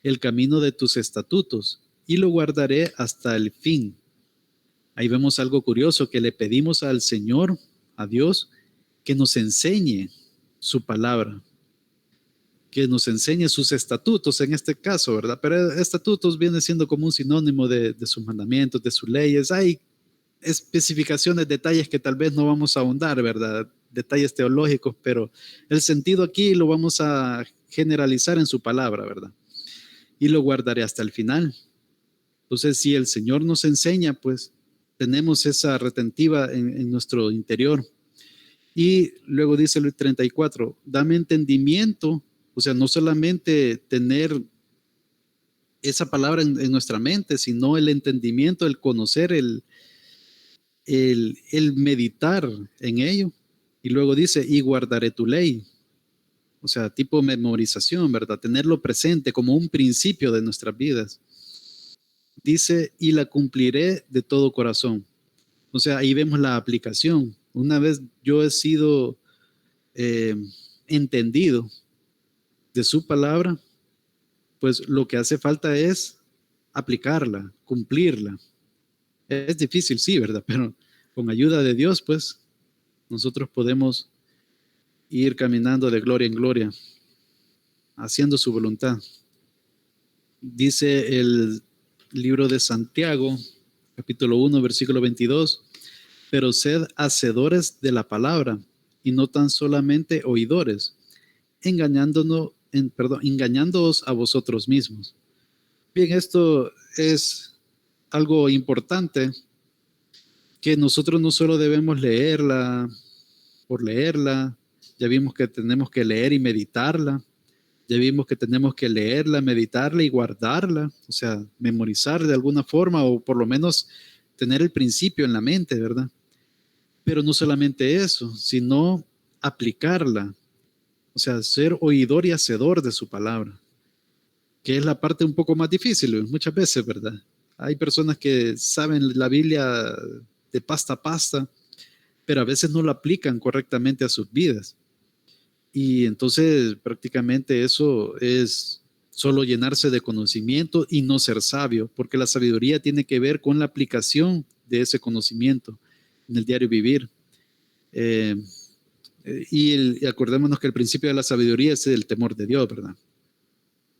A: el camino de tus estatutos y lo guardaré hasta el fin. Ahí vemos algo curioso, que le pedimos al Señor, a Dios, que nos enseñe su palabra, que nos enseñe sus estatutos en este caso, ¿verdad? Pero estatutos viene siendo como un sinónimo de sus mandamientos, de sus leyes. Hay especificaciones, detalles que tal vez no vamos a ahondar, ¿verdad? Detalles teológicos, pero el sentido aquí lo vamos a generalizar en su palabra, ¿verdad? Y lo guardaré hasta el final. Entonces, si el Señor nos enseña, pues tenemos esa retentiva en nuestro interior. Y luego dice el 34, dame entendimiento, o sea, no solamente tener esa palabra en nuestra mente, sino el entendimiento, el conocer, el meditar en ello. Y luego dice, y guardaré tu ley. O sea, tipo memorización, ¿verdad? Tenerlo presente como un principio de nuestras vidas. Dice, y la cumpliré de todo corazón. O sea, ahí vemos la aplicación. Una vez yo he sido entendido de su palabra, pues lo que hace falta es aplicarla, cumplirla. Es difícil, sí, ¿verdad? Pero con ayuda de Dios, pues, nosotros podemos ir caminando de gloria en gloria, haciendo su voluntad. Dice el libro de Santiago, capítulo 1, versículo 22, pero sed hacedores de la palabra y no tan solamente oidores, engañándoos a vosotros mismos. Bien, esto es algo importante, que nosotros no solo debemos leerla por leerla, ya vimos que tenemos que leer y meditarla, ya vimos que tenemos que leerla, meditarla y guardarla, o sea, memorizar de alguna forma o por lo menos tener el principio en la mente, ¿verdad? Pero no solamente eso, sino aplicarla, o sea, ser oidor y hacedor de su palabra, que es la parte un poco más difícil muchas veces, ¿verdad? Hay personas que saben la Biblia de pasta a pasta, pero a veces no la aplican correctamente a sus vidas. Y entonces prácticamente eso es solo llenarse de conocimiento y no ser sabio, porque la sabiduría tiene que ver con la aplicación de ese conocimiento en el diario vivir. Y acordémonos que el principio de la sabiduría es el temor de Dios, ¿verdad?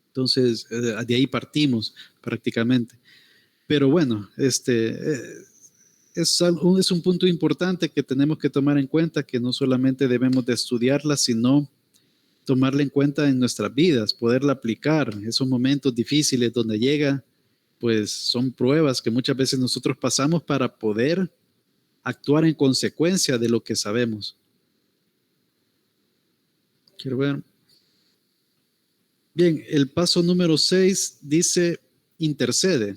A: Entonces, de ahí partimos prácticamente. Pero bueno, es un punto importante que tenemos que tomar en cuenta, que no solamente debemos de estudiarla, sino tomarla en cuenta en nuestras vidas, poderla aplicar. Esos momentos difíciles donde llega, pues son pruebas que muchas veces nosotros pasamos para poder actuar en consecuencia de lo que sabemos. Quiero ver. Bien, el paso número 6 dice, intercede.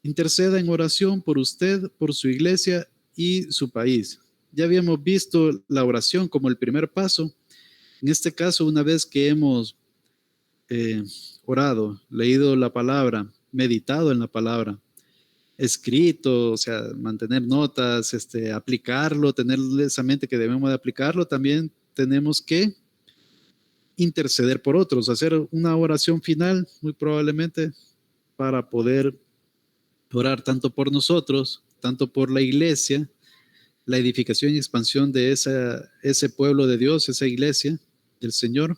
A: Interceda en oración por usted, por su iglesia y su país. Ya habíamos visto la oración como el primer paso. En este caso, una vez que hemos orado, leído la palabra, meditado en la palabra, escrito, o sea, mantener notas, aplicarlo, tener esa mente que debemos de aplicarlo, también tenemos que interceder por otros, hacer una oración final, muy probablemente, para poder orar tanto por nosotros, tanto por la iglesia, la edificación y expansión de ese pueblo de Dios, esa iglesia del Señor,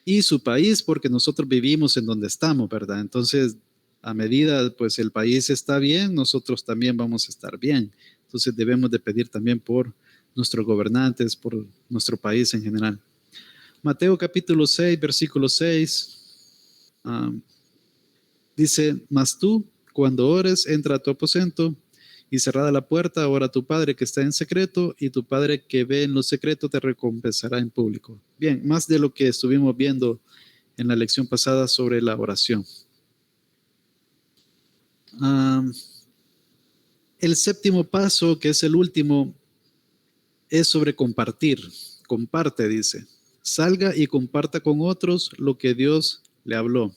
A: y su país, porque nosotros vivimos en donde estamos, ¿verdad? Entonces, a medida pues el país está bien, nosotros también vamos a estar bien. Entonces debemos de pedir también por nuestros gobernantes, por nuestro país en general. Mateo capítulo 6, versículo 6, dice, mas tú, cuando ores, entra a tu aposento y cerrada la puerta, ora a tu Padre que está en secreto, y tu Padre que ve en lo secreto te recompensará en público. Bien, más de lo que estuvimos viendo en la lección pasada sobre la oración. El séptimo paso, que es el último, es sobre compartir. Comparte, dice. Salga y comparta con otros lo que Dios le habló.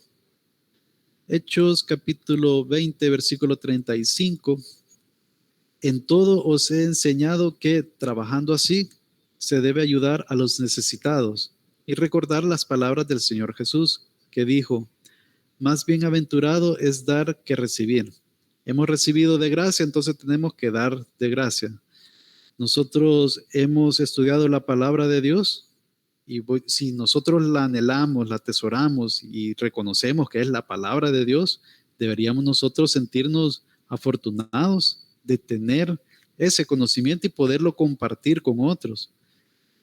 A: Hechos capítulo 20, versículo 35. En todo os he enseñado que, trabajando así, se debe ayudar a los necesitados y recordar las palabras del Señor Jesús, que dijo, más bienaventurado es dar que recibir. Hemos recibido de gracia, entonces tenemos que dar de gracia. Nosotros hemos estudiado la palabra de Dios y si nosotros la anhelamos, la atesoramos y reconocemos que es la palabra de Dios, deberíamos nosotros sentirnos afortunados de tener ese conocimiento y poderlo compartir con otros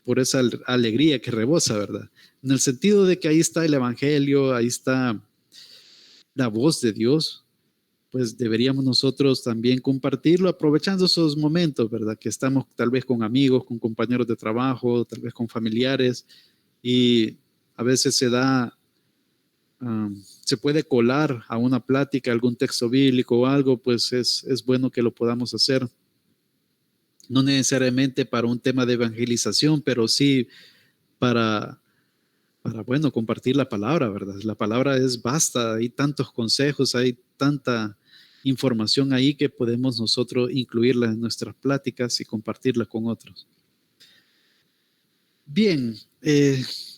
A: por esa alegría que rebosa, ¿verdad? En el sentido de que ahí está el evangelio, ahí está la voz de Dios, pues deberíamos nosotros también compartirlo aprovechando esos momentos, ¿verdad? Que estamos tal vez con amigos, con compañeros de trabajo, tal vez con familiares y a veces se puede colar a una plática algún texto bíblico o algo, pues es bueno que lo podamos hacer. No necesariamente para un tema de evangelización, pero sí para bueno, compartir la palabra, ¿verdad? La palabra es vasta, hay tantos consejos, hay tanta información ahí que podemos nosotros incluirla en nuestras pláticas y compartirla con otros. Bien,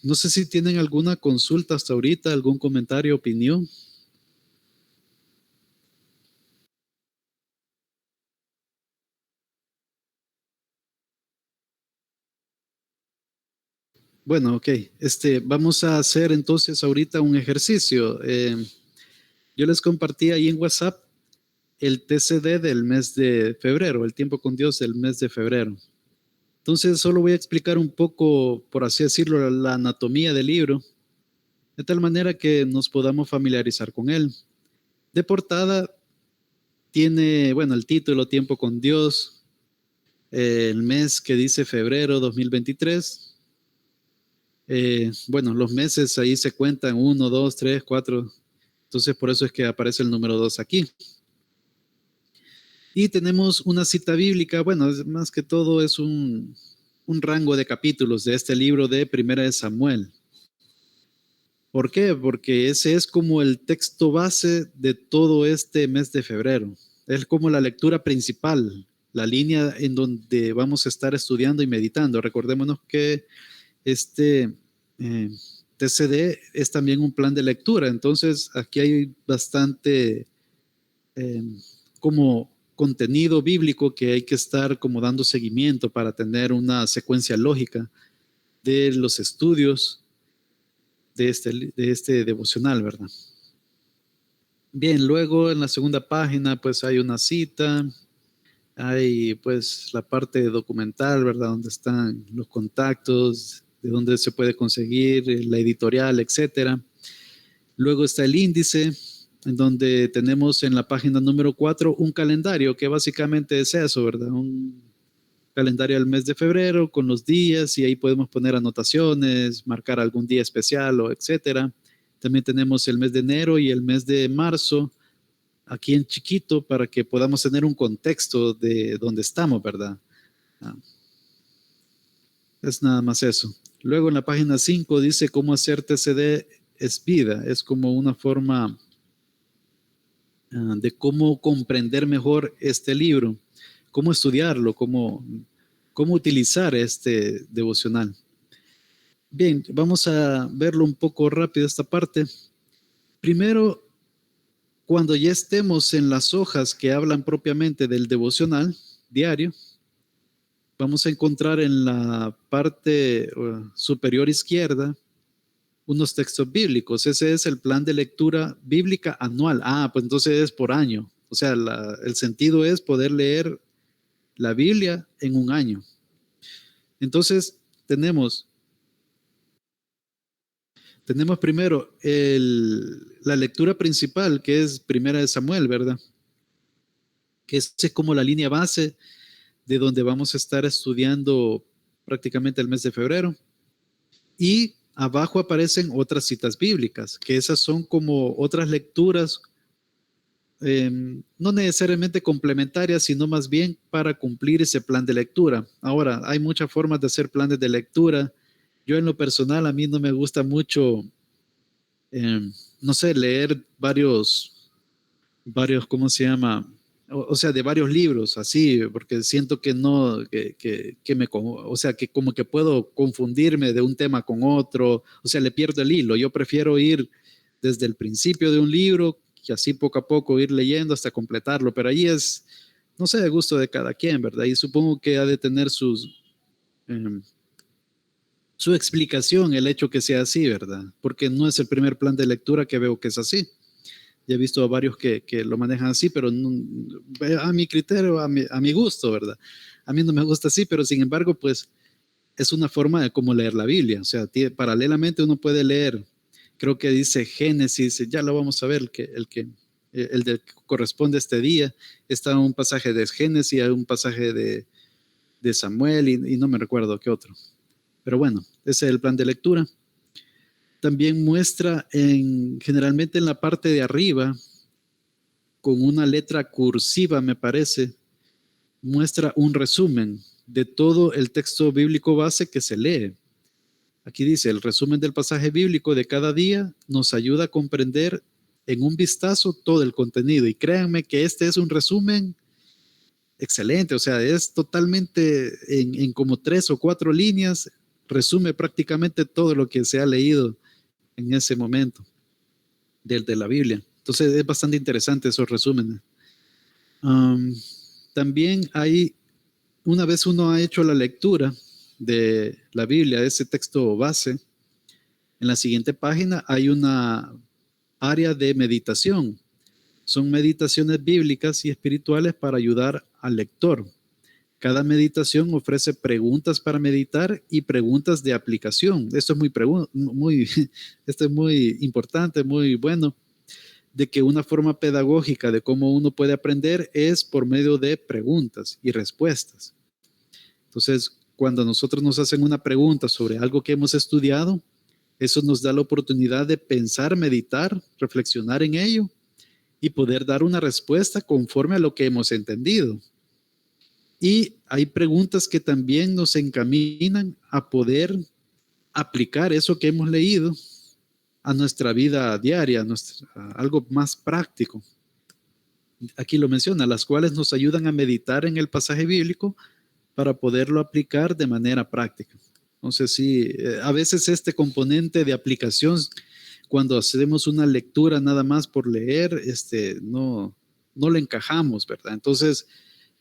A: no sé si tienen alguna consulta hasta ahorita, algún comentario, opinión. Bueno, ok. Vamos a hacer entonces ahorita un ejercicio. Yo les compartí ahí en WhatsApp el TCD del mes de febrero, el tiempo con Dios del mes de febrero. Entonces, solo voy a explicar un poco, por así decirlo, la anatomía del libro, de tal manera que nos podamos familiarizar con él. De portada tiene, bueno, el título Tiempo con Dios, el mes que dice febrero 2023. Bueno, los meses ahí se cuentan 1, 2, 3, 4. Entonces, por eso es que aparece el número 2 aquí. Y tenemos una cita bíblica, bueno, más que todo es un rango de capítulos de este libro de Primera de Samuel. ¿Por qué? Porque ese es como el texto base de todo este mes de febrero. Es como la lectura principal, la línea en donde vamos a estar estudiando y meditando. Recordémonos que este TCD es también un plan de lectura, entonces aquí hay bastante como contenido bíblico que hay que estar como dando seguimiento para tener una secuencia lógica de los estudios de este devocional, ¿verdad? Bien, luego en la segunda página pues hay una cita, hay pues la parte documental, ¿verdad? Donde están los contactos, de dónde se puede conseguir, la editorial, etcétera. Luego está el índice, en donde tenemos en la página número 4 un calendario que básicamente es eso, ¿verdad? Un calendario del mes de febrero con los días y ahí podemos poner anotaciones, marcar algún día especial o etcétera. También tenemos el mes de enero y el mes de marzo aquí en chiquito para que podamos tener un contexto de dónde estamos, ¿verdad? Es nada más eso. Luego en la página 5 dice cómo hacer TCD es vida. Es como una forma de cómo comprender mejor este libro, cómo estudiarlo, cómo utilizar este devocional. Bien, vamos a verlo un poco rápido esta parte. Primero, cuando ya estemos en las hojas que hablan propiamente del devocional diario, vamos a encontrar en la parte superior izquierda unos textos bíblicos. Ese es el plan de lectura bíblica anual. Pues entonces es por año. O sea, el sentido es poder leer la Biblia en un año. Entonces, tenemos primero la lectura principal, que es Primera de Samuel, ¿verdad? Que es como la línea base de donde vamos a estar estudiando prácticamente el mes de febrero. Y abajo aparecen otras citas bíblicas, que esas son como otras lecturas, no necesariamente complementarias, sino más bien para cumplir ese plan de lectura. Ahora, hay muchas formas de hacer planes de lectura. Yo en lo personal, a mí no me gusta mucho, no sé, leer varios, ¿cómo se llama? O sea, de varios libros, así, porque siento que no, o sea, que como que puedo confundirme de un tema con otro, o sea, le pierdo el hilo. Yo prefiero ir desde el principio de un libro, y así poco a poco ir leyendo hasta completarlo, pero ahí es, no sé, de gusto de cada quien, ¿verdad? Y supongo que ha de tener su explicación el hecho que sea así, ¿verdad? Porque no es el primer plan de lectura que veo que es así. Ya he visto a varios que lo manejan así, pero no, a mi criterio, a mi gusto, ¿verdad? A mí no me gusta así, pero sin embargo, pues es una forma de cómo leer la Biblia. O sea, paralelamente uno puede leer, creo que dice Génesis, ya lo vamos a ver, el que corresponde a este día. Está un pasaje de Génesis, un pasaje de Samuel y no me recuerdo qué otro. Pero bueno, ese es el plan de lectura. También muestra generalmente en la parte de arriba, con una letra cursiva, me parece, muestra un resumen de todo el texto bíblico base que se lee. Aquí dice, el resumen del pasaje bíblico de cada día nos ayuda a comprender en un vistazo todo el contenido. Y créanme que este es un resumen excelente, o sea, es totalmente en como 3 o 4 líneas, resume prácticamente todo lo que se ha leído en ese momento de la Biblia. Entonces es bastante interesante esos resúmenes. También una vez uno ha hecho la lectura de la Biblia, ese texto base, en la siguiente página hay una área de meditación. Son meditaciones bíblicas y espirituales para ayudar al lector. Cada meditación ofrece preguntas para meditar y preguntas de aplicación. Esto es muy importante, muy bueno, de que una forma pedagógica de cómo uno puede aprender es por medio de preguntas y respuestas. Entonces, cuando nosotros nos hacen una pregunta sobre algo que hemos estudiado, eso nos da la oportunidad de pensar, meditar, reflexionar en ello y poder dar una respuesta conforme a lo que hemos entendido. Y hay preguntas que también nos encaminan a poder aplicar eso que hemos leído a nuestra vida diaria, a algo más práctico. Aquí lo menciona, las cuales nos ayudan a meditar en el pasaje bíblico para poderlo aplicar de manera práctica. Entonces, sí, a veces este componente de aplicación, cuando hacemos una lectura nada más por leer, no le encajamos, ¿verdad? Entonces,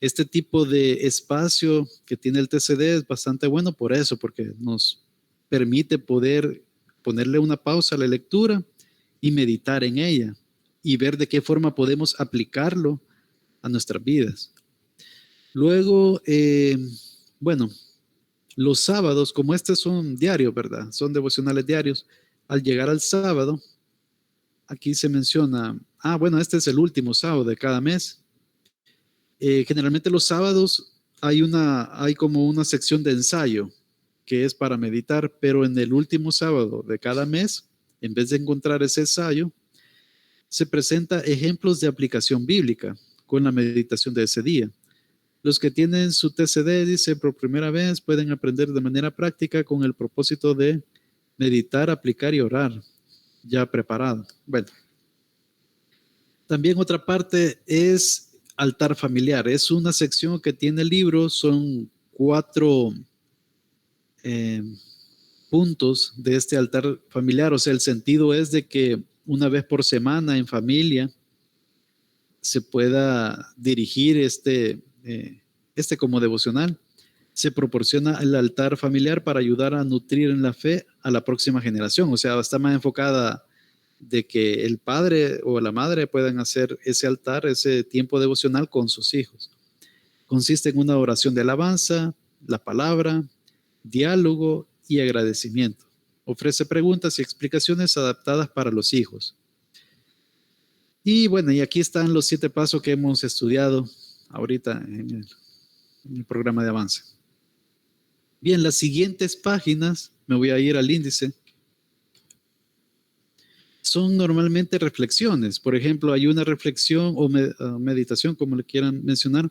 A: este tipo de espacio que tiene el TCD es bastante bueno por eso, porque nos permite poder ponerle una pausa a la lectura y meditar en ella y ver de qué forma podemos aplicarlo a nuestras vidas. Luego, bueno, los sábados, como son diarios, ¿verdad? Son devocionales diarios. Al llegar al sábado, aquí se menciona, bueno, este es el último sábado de cada mes. Generalmente los sábados hay como una sección de ensayo que es para meditar, pero en el último sábado de cada mes, en vez de encontrar ese ensayo, se presenta ejemplos de aplicación bíblica con la meditación de ese día. Los que tienen su TCD, dice, por primera vez pueden aprender de manera práctica con el propósito de meditar, aplicar y orar, ya preparado. Bueno, también otra parte es altar familiar. Es una sección que tiene el libro, son 4 puntos de este altar familiar. O sea, el sentido es de que una vez por semana en familia se pueda dirigir como devocional. Se proporciona el altar familiar para ayudar a nutrir en la fe a la próxima generación. O sea, está más enfocada de que el padre o la madre puedan hacer ese altar, ese tiempo devocional con sus hijos. Consiste en una oración de alabanza, la palabra, diálogo y agradecimiento. Ofrece preguntas y explicaciones adaptadas para los hijos. Y bueno, y aquí están los 7 pasos que hemos estudiado ahorita en el programa de avance. Bien, las siguientes páginas, me voy a ir al índice, son normalmente reflexiones. Por ejemplo, hay una reflexión o meditación, como le quieran mencionar.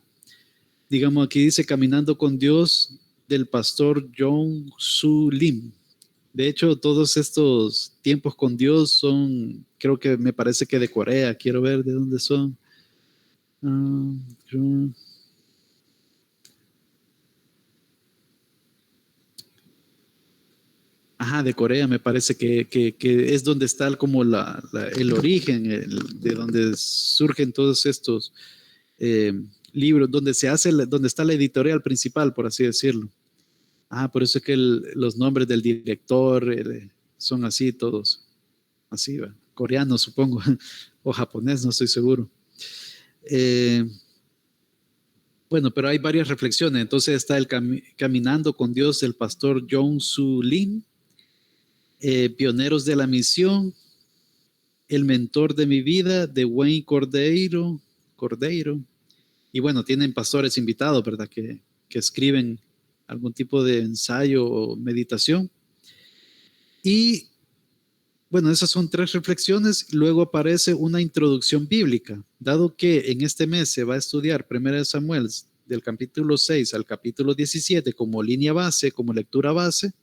A: Digamos, aquí dice Caminando con Dios, del pastor Jong-Soo Lim. De hecho, todos estos tiempos con Dios son, creo que me parece que de Corea. Quiero ver de dónde son. De Corea, me parece que es donde está como el origen, de donde surgen todos estos libros, donde está la editorial principal, por así decirlo. Por eso es que los nombres del director son así todos, así, ¿va? Coreanos supongo, o japonés, no estoy seguro. Bueno, pero hay varias reflexiones. Entonces está el Caminando con Dios del pastor Jong-Soo Lim, Pioneros de la Misión, El Mentor de mi Vida, de Wayne Cordeiro. Y bueno, tienen pastores invitados, ¿verdad? Que escriben algún tipo de ensayo o meditación. Y bueno, esas son 3 reflexiones. Luego aparece una introducción bíblica. Dado que en este mes se va a estudiar 1 Samuel del capítulo 6 al capítulo 17 como línea base, como lectura base,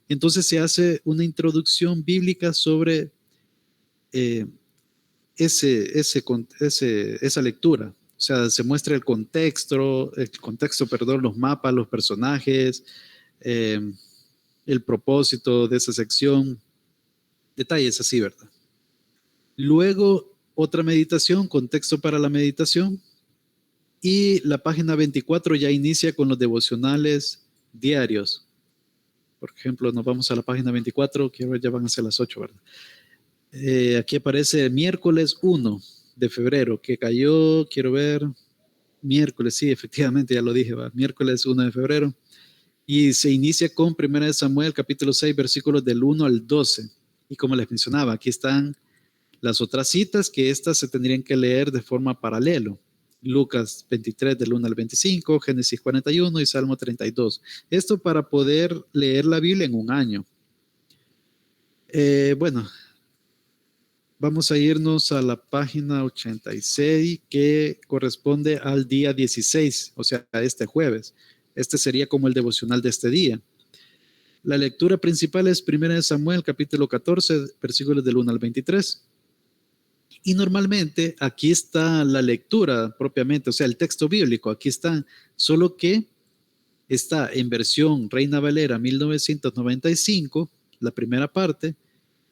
A: entonces se hace una introducción bíblica sobre esa lectura. O sea, se muestra el contexto, los mapas, los personajes, el propósito de esa sección, detalles así, ¿verdad? Luego, otra meditación, contexto para la meditación, y la página 24 ya inicia con los devocionales diarios. Por ejemplo, nos vamos a la página 24, quiero ver, ya van a ser las 8, ¿verdad? Aquí aparece miércoles 1, de febrero, que cayó, quiero ver, miércoles, sí, efectivamente, ya lo dije, va, miércoles 1 de febrero. Y se inicia con 1 Samuel, capítulo 6, versículos del 1 al 12. Y como les mencionaba, aquí están las otras citas que estas se tendrían que leer de forma paralelo. Lucas 23 del 1 al 25, Génesis 41 y Salmo 32. Esto para poder leer la Biblia en un año. Bueno, vamos a irnos a la página 86 que corresponde al día 16, o sea, a este jueves. Este sería como el devocional de este día. La lectura principal es 1 Samuel, capítulo 14, versículos del 1 al 23. Y normalmente aquí está la lectura propiamente, o sea, el texto bíblico, aquí está, solo que está en versión Reina Valera 1995, la primera parte,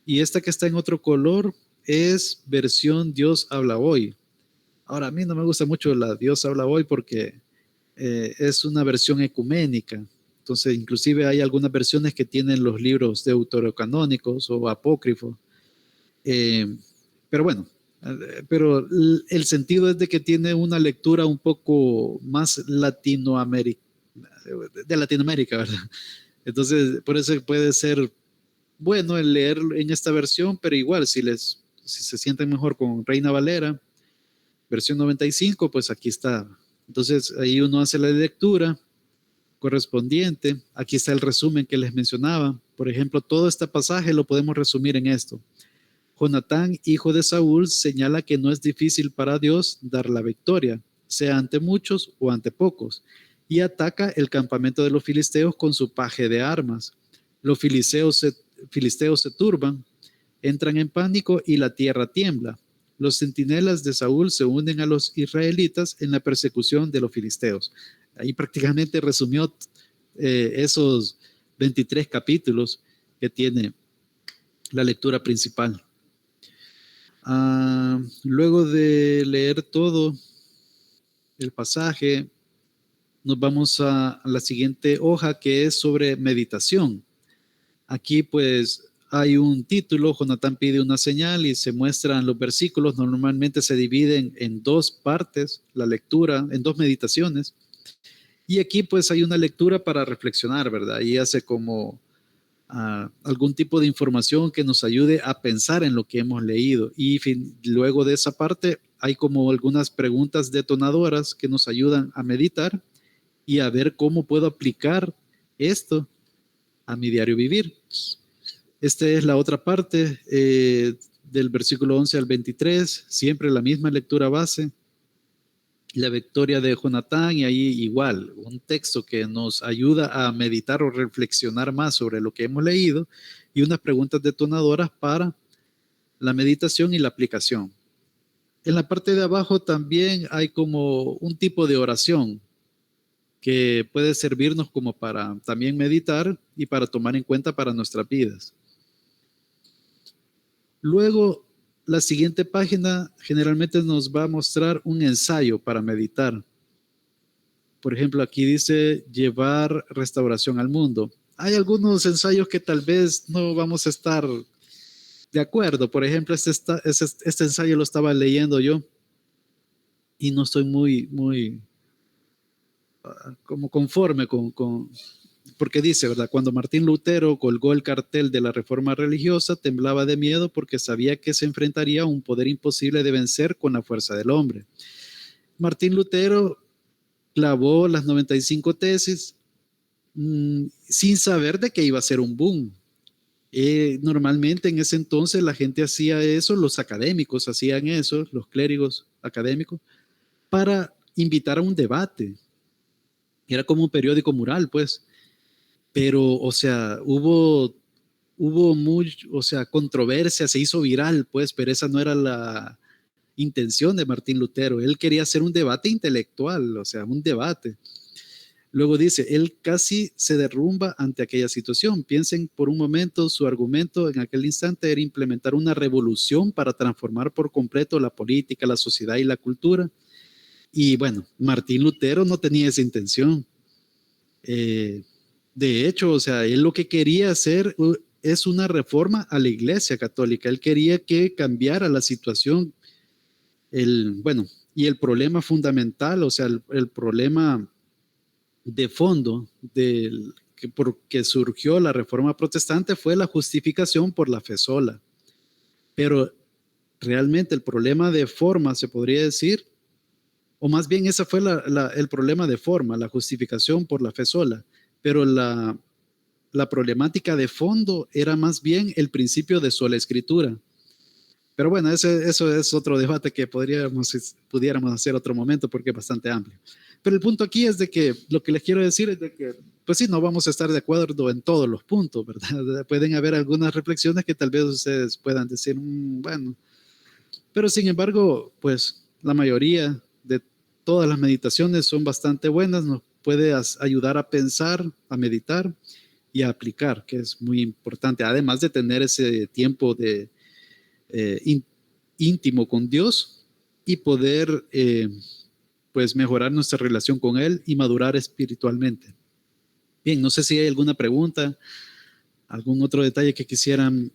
A: y esta que está en otro color es versión Dios habla hoy. Ahora, a mí no me gusta mucho la Dios habla hoy porque es una versión ecuménica. Entonces, inclusive hay algunas versiones que tienen los libros deuterocanónicos o apócrifos. Pero bueno, pero el sentido es de que tiene una lectura un poco más de Latinoamérica, ¿verdad? Entonces, por eso puede ser bueno el leer en esta versión, pero igual, si se sienten mejor con Reina Valera, versión 95, pues aquí está. Entonces, ahí uno hace la lectura correspondiente. Aquí está el resumen que les mencionaba. Por ejemplo, todo este pasaje lo podemos resumir en esto. Jonatán, hijo de Saúl, señala que no es difícil para Dios dar la victoria, sea ante muchos o ante pocos, y ataca el campamento de los filisteos con su paje de armas. Los filisteos se turban, entran en pánico y la tierra tiembla. Los centinelas de Saúl se unen a los israelitas en la persecución de los filisteos. Ahí prácticamente resumió esos 23 capítulos que tiene la lectura principal. Luego de leer todo el pasaje, nos vamos a la siguiente hoja que es sobre meditación. Aquí pues hay un título, Jonatán pide una señal y se muestran los versículos. Normalmente se dividen en dos partes, la lectura, en dos meditaciones. Y aquí pues hay una lectura para reflexionar, ¿verdad? Y hace como algún tipo de información que nos ayude a pensar en lo que hemos leído. Y luego de esa parte hay como algunas preguntas detonadoras que nos ayudan a meditar y a ver cómo puedo aplicar esto a mi diario vivir. Esta es la otra parte del versículo 11 al 23, siempre la misma lectura base. La victoria de Jonatán y ahí igual, un texto que nos ayuda a meditar o reflexionar más sobre lo que hemos leído y unas preguntas detonadoras para la meditación y la aplicación. En la parte de abajo también hay como un tipo de oración que puede servirnos como para también meditar y para tomar en cuenta para nuestras vidas. Luego, la siguiente página generalmente nos va a mostrar un ensayo para meditar. Por ejemplo, aquí dice llevar restauración al mundo. Hay algunos ensayos que tal vez no vamos a estar de acuerdo. Por ejemplo, este ensayo lo estaba leyendo yo y no estoy muy como conforme porque dice, ¿verdad? Cuando Martín Lutero colgó el cartel de la reforma religiosa, temblaba de miedo porque sabía que se enfrentaría a un poder imposible de vencer con la fuerza del hombre. Martín Lutero clavó las 95 tesis sin saber de que iba a ser un boom. Normalmente en ese entonces la gente hacía eso, los académicos hacían eso, los clérigos académicos, para invitar a un debate. Era como un periódico mural, pues. Pero, o sea, hubo controversia, se hizo viral, pues, pero esa no era la intención de Martín Lutero. Él quería hacer un debate intelectual, o sea, un debate. Luego dice, él casi se derrumba ante aquella situación. Piensen por un momento, su argumento en aquel instante era implementar una revolución para transformar por completo la política, la sociedad y la cultura. Y bueno, Martín Lutero no tenía esa intención. De hecho, o sea, él lo que quería hacer es una reforma a la Iglesia Católica. Él quería que cambiara la situación Bueno, y el problema fundamental, o sea, el problema de fondo por que surgió la Reforma Protestante fue la justificación por la fe sola. Pero realmente el problema de forma, se podría decir, o más bien ese fue el problema de forma, la justificación por la fe sola. Pero la problemática de fondo era más bien el principio de sola escritura. Pero bueno, eso es otro debate que pudiéramos hacer otro momento porque es bastante amplio. Pero el punto aquí es de que lo que les quiero decir es de que, pues sí, no vamos a estar de acuerdo en todos los puntos, ¿verdad? Pueden haber algunas reflexiones que tal vez ustedes puedan decir, bueno, pero sin embargo, pues la mayoría de todas las meditaciones son bastante buenas, nos puede ayudar a pensar, a meditar y a aplicar, que es muy importante, además de tener ese tiempo de íntimo con Dios y poder pues mejorar nuestra relación con Él y madurar espiritualmente. Bien, no sé si hay alguna pregunta, algún otro detalle que quisieran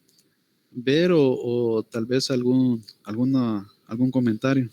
A: ver o tal vez algún comentario.